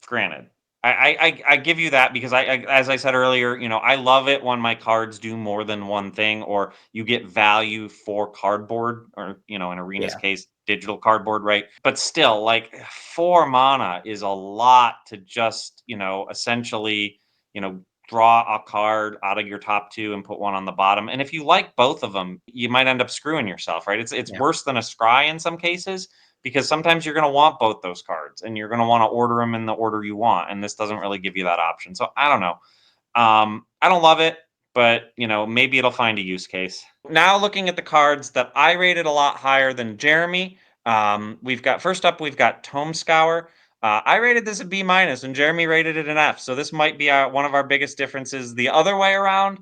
Granted, I give you that because as I said earlier, I love it when my cards do more than one thing, or you get value for cardboard, or in Arena's yeah. case, digital cardboard, right? But still, like 4 mana is a lot to just essentially draw a card out of your top 2 and put one on the bottom. And if you like both of them, you might end up screwing yourself, right? It's Yeah. worse than a scry in some cases because sometimes you're going to want both those cards and you're going to want to order them in the order you want, and this doesn't really give you that option. So I don't know. I don't love it, but maybe it'll find a use case. Now looking at the cards that I rated a lot higher than Jeremy, we've got Tome Scour. I rated this a B-, and Jeremy rated it an F. So this might be one of our biggest differences the other way around.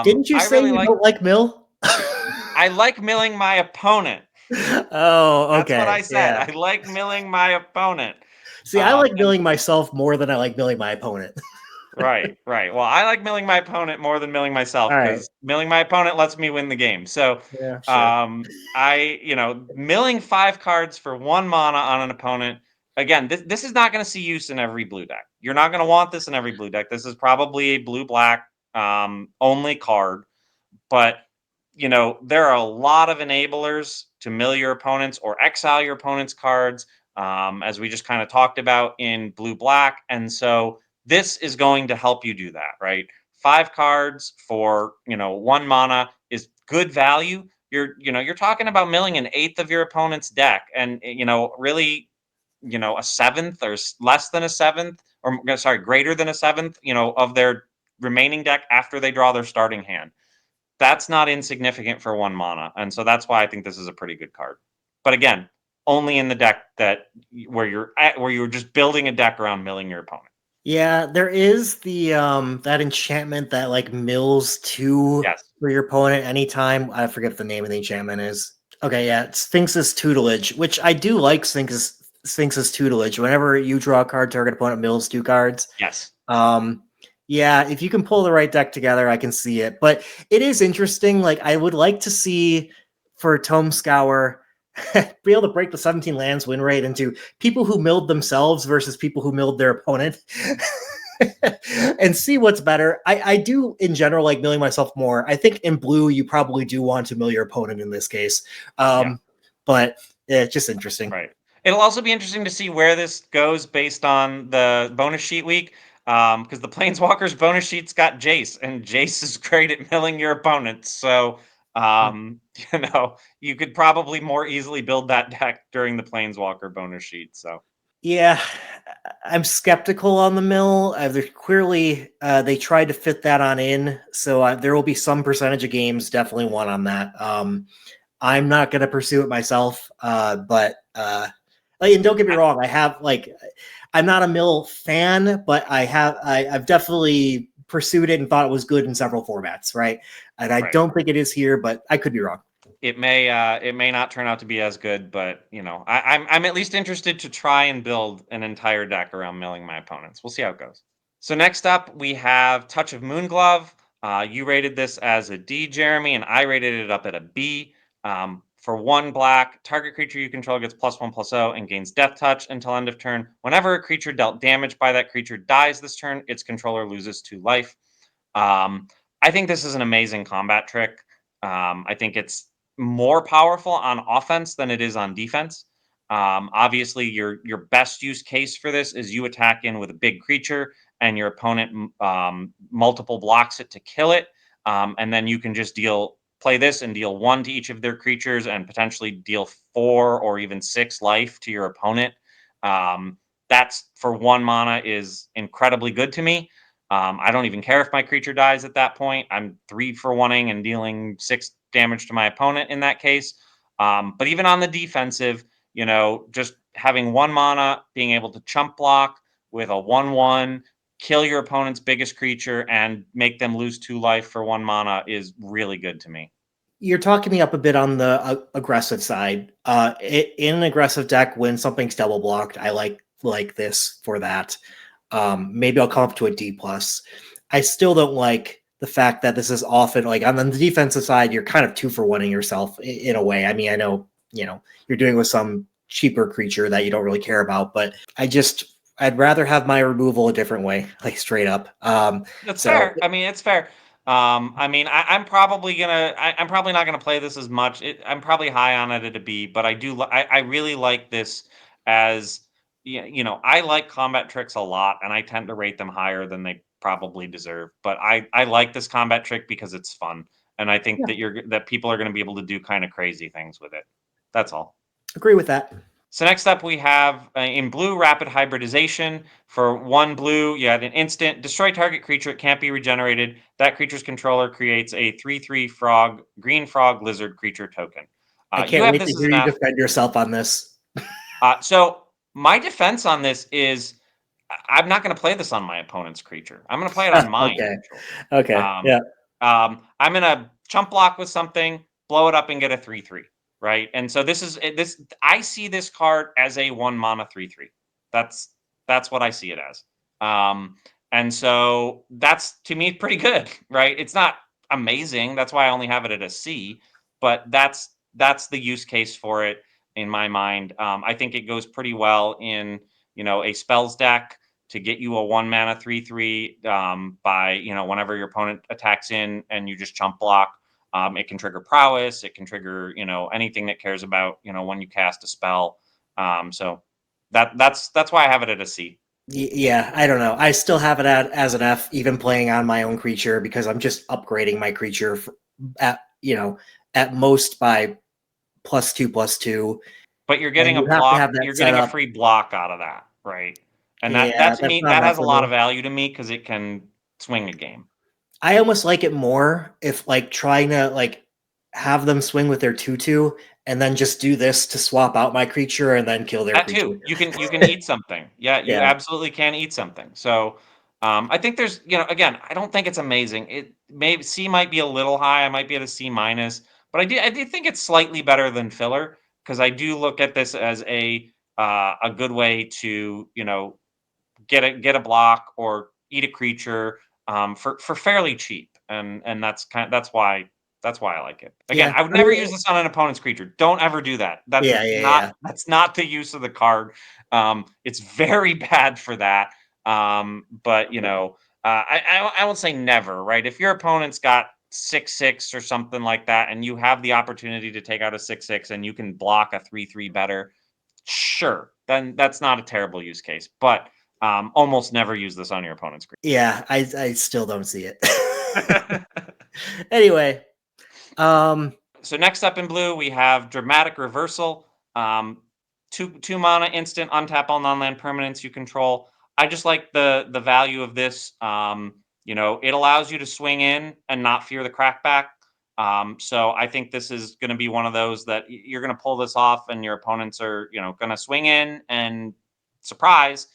Didn't you I say really you like don't like Mill? I like milling my opponent. Oh, That's what okay. I said. Yeah. I like milling my opponent. See, I like And milling myself more than I like milling my opponent. right, right. Well, I like milling my opponent more than milling myself All right. because milling my opponent lets me win the game. So, Yeah, sure. milling 5 cards for 1 mana on an opponent. Again, this is not going to see use in every blue deck. You're not going to want this in every blue deck. This is probably a blue-black only card. But there are a lot of enablers to mill your opponents or exile your opponent's cards, as we just kind of talked about in blue black. And so this is going to help you do that, right? 5 cards for 1 mana is good value. You're talking about milling an eighth of your opponent's deck, and really a seventh or less than a seventh, or sorry, greater than a seventh, of their remaining deck after they draw their starting hand. That's not insignificant for 1 mana, and so that's why I think this is a pretty good card. But again, only in the deck where you're just building a deck around milling your opponent. Yeah, there is the that enchantment that like mills 2 Yes. for your opponent anytime. I forget what the name of the enchantment is. Okay, yeah, it's Sphinx's Tutelage, which I do like. Sphinx's Tutelage. Whenever you draw a card, target opponent mills 2 cards. Yes. Yeah, if you can pull the right deck together, I can see it. But it is interesting. Like, I would like to see for Tome Scour be able to break the 17 lands win rate into people who milled themselves versus people who milled their opponent. And see what's better. I do in general like milling myself more. I think in blue you probably do want to mill your opponent in this case. Yeah. But yeah, it's just interesting. Right. It'll also be interesting to see where this goes based on the bonus sheet week. Because the Planeswalkers bonus sheet's got Jace, and Jace is great at milling your opponents. So, you could probably more easily build that deck during the Planeswalker bonus sheet. So, Yeah, I'm skeptical on the mill. There's clearly they tried to fit that on in, so there will be some percentage of games definitely won on that. I'm not going to pursue it myself, but and don't get me wrong, I'm not a mill fan, but I've definitely pursued it and thought it was good in several formats, right? And I don't think it is here, but I could be wrong. It may not turn out to be as good, but I'm at least interested to try and build an entire deck around milling my opponents. We'll see how it goes. So next up, we have Touch of Moonglove. You rated this as a D, Jeremy, and I rated it up at a B. For 1 black, target creature you control gets +1/+0 and gains Death Touch until end of turn. Whenever a creature dealt damage by that creature dies this turn, its controller loses 2 life. I think this is an amazing combat trick. I think it's more powerful on offense than it is on defense. Obviously, your best use case for this is you attack in with a big creature and your opponent multiple blocks it to kill it, and then you can just play this and deal 1 to each of their creatures and potentially deal 4 or even 6 life to your opponent. That's for 1 mana is incredibly good to me. I don't even care if my creature dies at that point. I'm 3 for 1ing and dealing 6 damage to my opponent in that case. But even on the defensive, just having 1 mana, being able to chump block with a 1/1, kill your opponent's biggest creature and make them lose 2 life for 1 mana is really good to me. You're talking me up a bit on the aggressive side. In an aggressive deck, when something's double blocked, I like this for that. Maybe I'll come up to a D plus. I still don't like the fact that this is often like on the defensive side, you're kind of 2 for 1ing yourself in a way. I mean, I know, you're doing with some cheaper creature that you don't really care about, but I'd rather have my removal a different way, like straight up. That's So fair. I mean, it's fair. I'm probably I'm probably not gonna play this as much. I'm probably high on it at a B, but I really like this as I like combat tricks a lot, and I tend to rate them higher than they probably deserve. But I like this combat trick because it's fun, and I think yeah, that people are going to be able to do kind of crazy things with it. That's all. agree with that. So next up, we have in blue, rapid hybridization. For 1 blue, you have an instant destroy target creature. It can't be regenerated. That creature's controller creates a 3/3 frog, green frog lizard creature token. I You can't have wait to this as hear an you F. defend yourself on this. So my defense on this is I'm not going to play this on my opponent's creature. I'm going to play it on mine, Okay. actually. Okay. Um, Yeah. I'm going to chump block with something, blow it up, and get a 3/3. Right, and so this. I see this card as a 1 mana 3/3. That's that's what I see it as. And so that's to me pretty good, right? It's not amazing. That's why I only have it at a C, but that's the use case for it in my mind. I think it goes pretty well in a spells deck to get you a 1 mana 3/3 by whenever your opponent attacks in and you just chump block. It can trigger prowess. It can trigger anything that cares about when you cast a spell. So that's why I have it at a C. Yeah, I don't know. I still have it as an F, even playing on my own creature because I'm just upgrading my creature at at most by +2/+2, But you're and getting a you have to block. have that You're set getting a up. free block out of that, right? And that Yeah, to that's me not that enough has a for lot of me. value to me because it can swing a game. I almost like it more if like trying to like have them swing with their 2/2 and then just do this to swap out my creature and then kill their That creature. too. You can eat something. Yeah, you Yeah. absolutely can eat something. So, I think there's, again, I don't think it's amazing. It maybe C might be a little high. I might be at a C minus, but I do think it's slightly better than filler because I do look at this as a good way to get a block or eat a creature for fairly cheap, and that's why I like it. Again, Yeah. I would I never mean, use this on an opponent's creature. Don't ever do that. That's yeah, yeah, not yeah. that's not the use of the card. It's very bad for that. But I won't say never. Right? If your opponent's got 6/6 or something like that, and you have the opportunity to take out a 6/6, and you can block a 3/3 better, sure, then that's not a terrible use case. But almost never use this on your opponent's screen. Yeah, I still don't see it. Anyway, um So next up in blue, we have Dramatic Reversal. Two mana instant, untap all non-land permanents you control. I just like the value of this. It allows you to swing in and not fear the crackback. So I think this is going to be one of those that you're going to pull this off, and your opponents are going to swing in and surprise.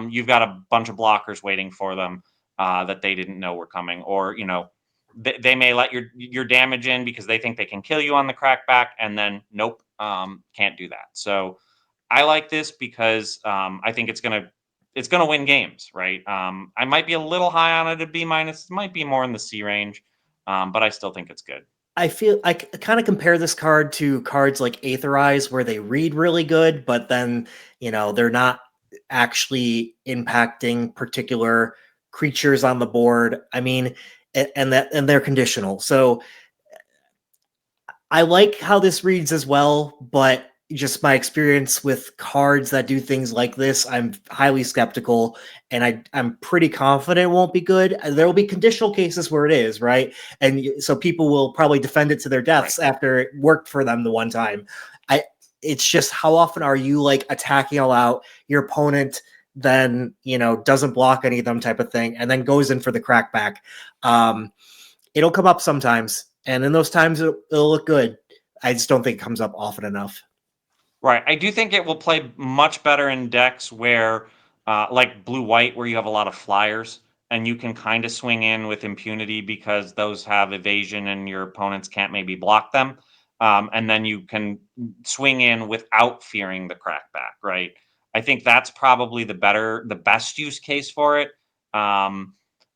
You've got a bunch of blockers waiting for them. that they didn't know were coming, or they may let your damage in because they think they can kill you on the crackback, and then nope, can't do that. So I like this because I think it's gonna win games, right? I might be a little high on it at B minus. It might be more in the C range, but I still think it's good. I feel I kind of compare this card to cards like Aetherize, where they read really good, but then they're not actually impacting particular creatures on the board. I mean, and they're conditional. So I like how this reads as well, but just my experience with cards that do things like this, I'm highly skeptical, and I'm pretty confident it won't be good. There will be conditional cases where it is, right? And so people will probably defend it to their Right. deaths after it worked for them the one time. I It's just, how often are you like attacking all out, your opponent then doesn't block any of them, type of thing, and then goes in for the crackback. It'll come up sometimes, and in those times it'll look good. I just don't think it comes up often enough. Right. I do think it will play much better in decks where, like blue white, where you have a lot of flyers and you can kind of swing in with impunity because those have evasion and your opponents can't maybe block them. And then you can swing in without fearing the crackback, right? I think that's probably the best use case for it. Um,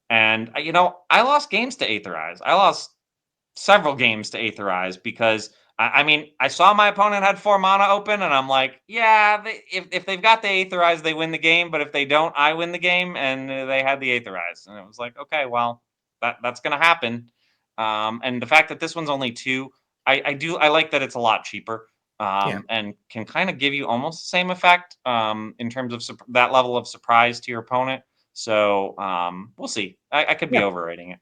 and I lost games to Aetherize. I lost several games to Aetherize because I mean, I saw my opponent had 4 mana open, and I'm like, yeah, if they've got the Aetherize, they win the game. But if they don't, I win the game. And they had the Aetherize, and it was like, okay, well, that's gonna happen. And the fact that this one's only 2, I like that it's a lot cheaper, Yeah. and can kind of give you almost the same effect in terms of that level of surprise to your opponent. So we'll see. I could be Yeah. overrating it.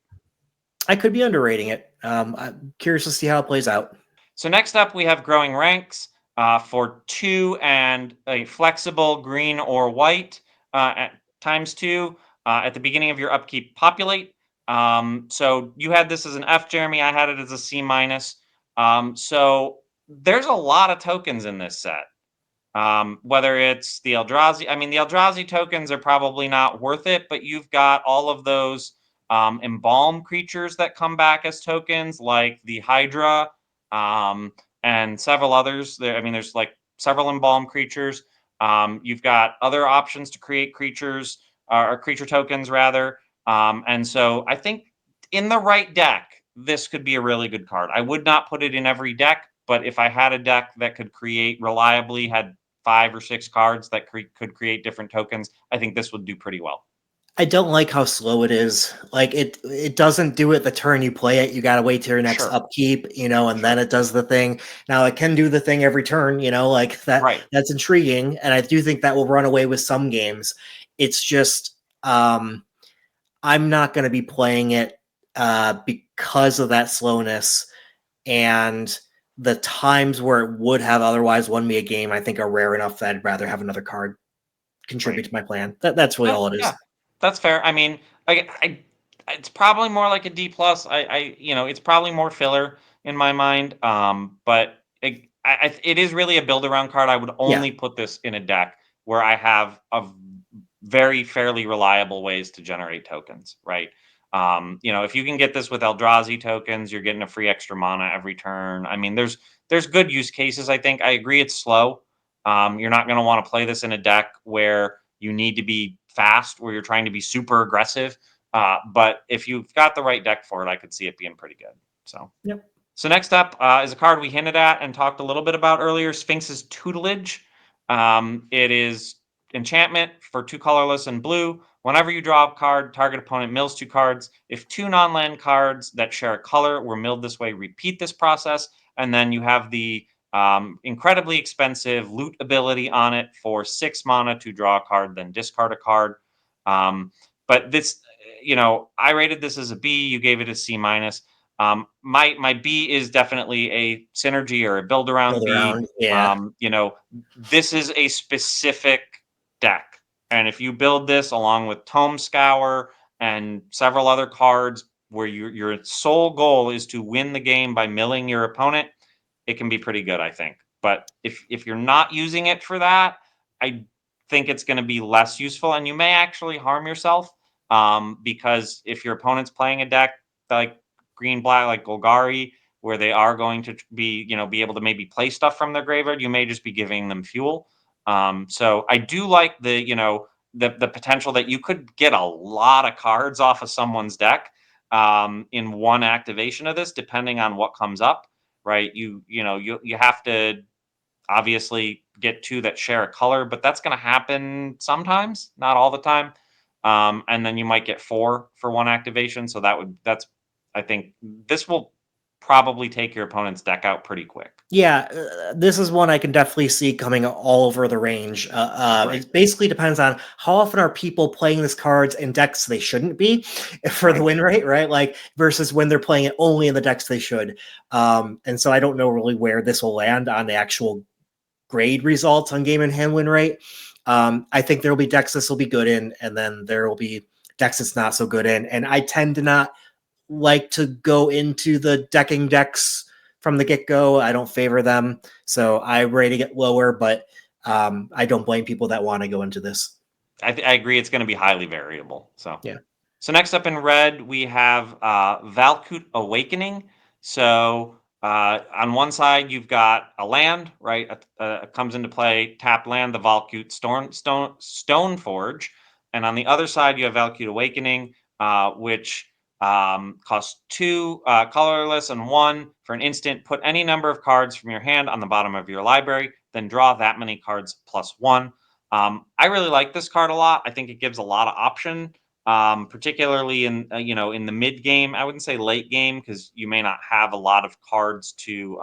I could be underrating it. I'm curious to see how it plays out. So next up, we have growing ranks for 2 and a flexible green or white at times 2 at the beginning of your upkeep. Populate. So you had this as an F, Jeremy. I had it as a C minus. So there's a lot of tokens in this set. Whether it's the Eldrazi, I mean, the Eldrazi tokens are probably not worth it, but you've got all of those embalm creatures that come back as tokens, like the Hydra, um, and several others. I mean, there's like several embalm creatures. You've got other options to create creatures, or creature tokens rather. And so I think in the right deck, this could be a really good card. I would not put it in every deck, but if I had a deck that could create reliably, had 5 or 6 cards that could create different tokens, I think this would do pretty well. I don't like how slow it is. Like it doesn't do it the turn you play it. You gotta wait till your next Sure, upkeep, and then sure. it does the thing. Now it can do the thing every turn, like that. Right, That's intriguing, and I do think that will run away with some games. It's just I'm not going to be playing it because of that slowness, and the times where it would have otherwise won me a game, I think, are rare enough that I'd rather have another card right. contribute to my plan. That's really all it Yeah, is. that's fair. I mean, it's probably more like a D plus. It's probably more filler in my mind. But it is really a build around card. I would Yeah. only put this in a deck where I have a very fairly reliable ways to generate tokens, right? If you can get this with Eldrazi tokens, you're getting a free extra mana every turn. I mean, there's good use cases. I think I agree it's slow. You're not going to want to play this in a deck where you need to be fast, where you're trying to be super aggressive. But if you've got the right deck for it, I could see it being pretty good. So, Yep. so next up is a card we hinted at and talked a little bit about earlier, Sphinx's Tutelage. It is enchantment for 2 colorless and blue. Whenever you draw a card, target opponent mills 2 cards. If 2 non-land cards that share a color were milled this way, repeat this process. And then you have the incredibly expensive loot ability on it for 6 mana to draw a card, then discard a card. But this, I rated this as a B. You gave it a C minus. My B is definitely a synergy or a build around Build B. around. Yeah. This is a specific deck, and if you build this along with Tome Scour and several other cards where your sole goal is to win the game by milling your opponent, it can be pretty good, I think. But if you're not using it for that, I think it's going to be less useful, and you may actually harm yourself. because if your opponent's playing a deck like green black, like Golgari, where they are going to be able to maybe play stuff from their graveyard, you may just be giving them fuel. So I do like the potential that you could get a lot of cards off of someone's deck in one activation of this, depending on what comes up, right? You have to obviously get two that share a color, but that's going to happen sometimes, not all the time. And then you might get four for one activation. So I think this will probably take your opponent's deck out pretty quick. Yeah, this is one I can definitely see coming all over the range. Right. It basically depends on how often are people playing this cards in decks they shouldn't be for the Right. win rate, right? Like versus when they're playing it only in the decks they should. And so I don't know really where this will land on the actual grade results on game and hand win rate. I think there will be decks this will be good in, and then there will be decks it's not so good in. And I tend to not like to go into the decking decks from the get-go. I don't favor them, so I'm ready to get lower, but I don't blame people that want to go into this. I agree. It's going to be highly variable. So Yeah. So next up in red, we have Valkut Awakening. So on one side, you've got a land, right? Comes into play, tap land, the Valkut Stoneforge. And on the other side, you have Valkut Awakening, which costs two colorless and one for an instant. Put any number of cards from your hand on the bottom of your library, then draw that many cards plus one. I really like this card a lot. I think it gives a lot of option, particularly in in the mid game. I wouldn't say late game because you may not have a lot of cards to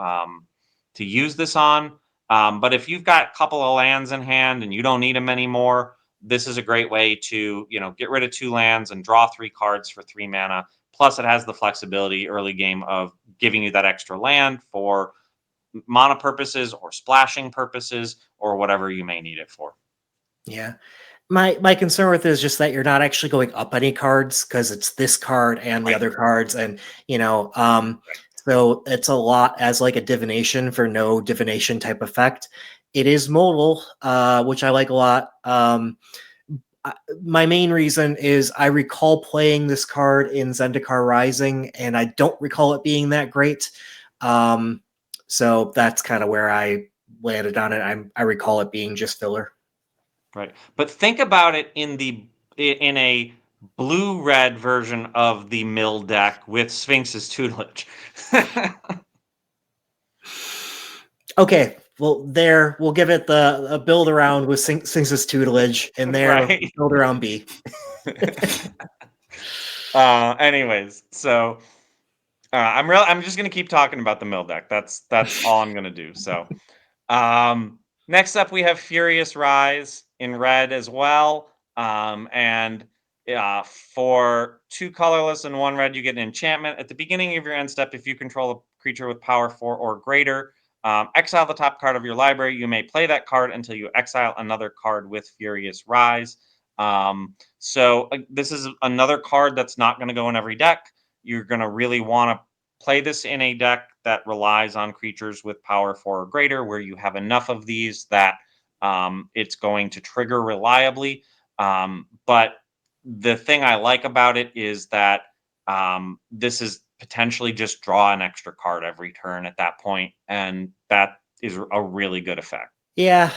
use this on. But if you've got a couple of lands in hand and you don't need them anymore, this is a great way to get rid of two lands and draw three cards for 3 mana. Plus, it has the flexibility early game of giving you that extra land for mana purposes or splashing purposes or whatever you may need it for. Yeah. My concern with it is just that you're not actually going up any cards because it's this card and the Right. other cards, and so it's a lot as like a divination for no divination type effect. It is modal, which I like a lot. My main reason is I recall playing this card in Zendikar Rising, and I don't recall it being that great. So that's kind of where I landed on it. I recall it being just filler. Right. But think about it in a blue-red version of the mill deck with Sphinx's tutelage. Okay, well, there we'll give it the build around with Sphinx's tutelage, and there Right. build around B. Anyways, so I'm just gonna keep talking about the mill deck. That's all I'm gonna do. So next up, we have Furious Rise in red as well. And for two colorless and one red, you get an enchantment. At the beginning of your end step, if you control a creature with power 4 or greater, exile the top card of your library. You may play that card until you exile another card with Furious Rise. So this is another card that's not going to go in every deck. You're going to really want to play this in a deck that relies on creatures with power 4 or greater, where you have enough of these that it's going to trigger reliably. But the thing I like about it is that this is potentially just draw an extra card every turn at that point, and that is a really good effect. Yeah,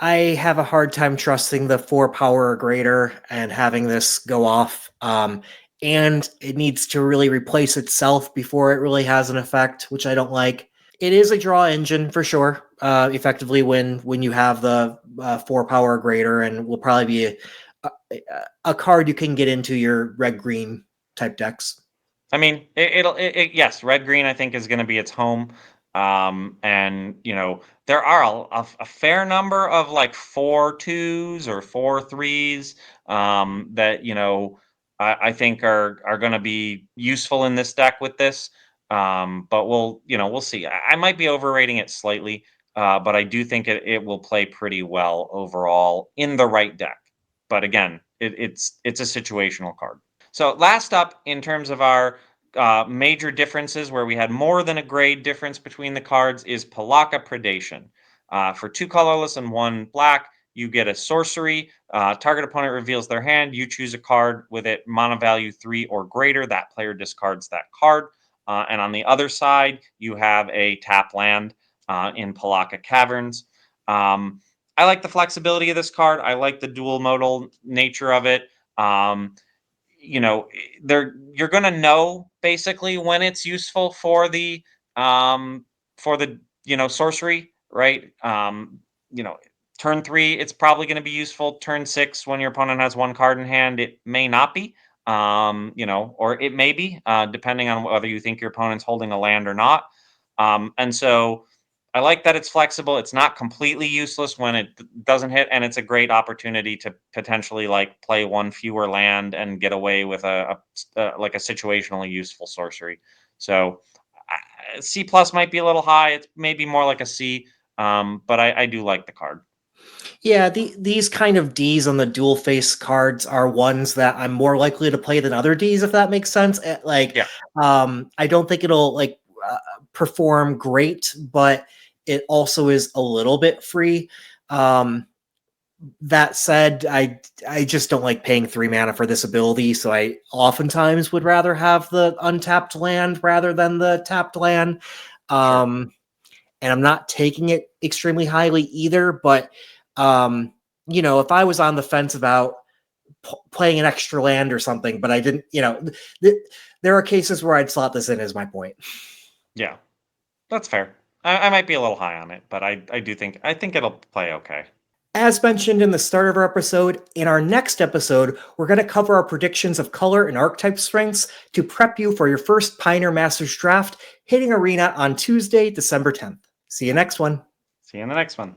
I have a hard time trusting the 4 power or greater and having this go off. And it needs to really replace itself before it really has an effect, which I don't like. It is a draw engine for sure. Effectively, when you have the 4 power or greater, and will probably be a card you can get into your red green type decks. I mean, yes, red green I think is going to be its home. And there are a fair number of like 4/2s or 4/3s that I think are going to be useful in this deck with this. But we'll see. I might be overrating it slightly, but I do think it will play pretty well overall in the right deck. But again, it's a situational card. So last up, in terms of our major differences, where we had more than a grade difference between the cards, is Palaka Predation. For two colorless and one black, you get a sorcery. Target opponent reveals their hand. You choose a card with it mana value 3 or greater. That player discards that card. And on the other side, you have a tap land in Palaka Caverns. I like the flexibility of this card. I like the dual modal nature of it. You know, you're going to know basically when it's useful for the sorcery, right? Turn 3, it's probably going to be useful. Turn 6, when your opponent has one card in hand, it may not be. Or it may be, depending on whether you think your opponent's holding a land or not. And so I like that it's flexible. It's not completely useless when it doesn't hit, and it's a great opportunity to potentially like play one fewer land and get away with like a situationally useful sorcery. So C plus might be a little high. It's maybe more like a C, but I do like the card. Yeah, these kind of Ds on the dual face cards are ones that I'm more likely to play than other Ds, if that makes sense. Yeah. I don't think it'll perform great, but it also is a little bit free. That said, I just don't like paying 3 mana for this ability, so I oftentimes would rather have the untapped land rather than the tapped land. Sure. And I'm not taking it extremely highly either, but if I was on the fence about playing an extra land or something, but I didn't, there are cases where I'd slot this in, is my point. Yeah, that's fair. I might be a little high on it, but I think it'll play okay. As mentioned in the start of our episode, in our next episode, we're going to cover our predictions of color and archetype strengths to prep you for your first Pioneer Masters draft hitting Arena on Tuesday, December 10th. See you next one. See you in the next one.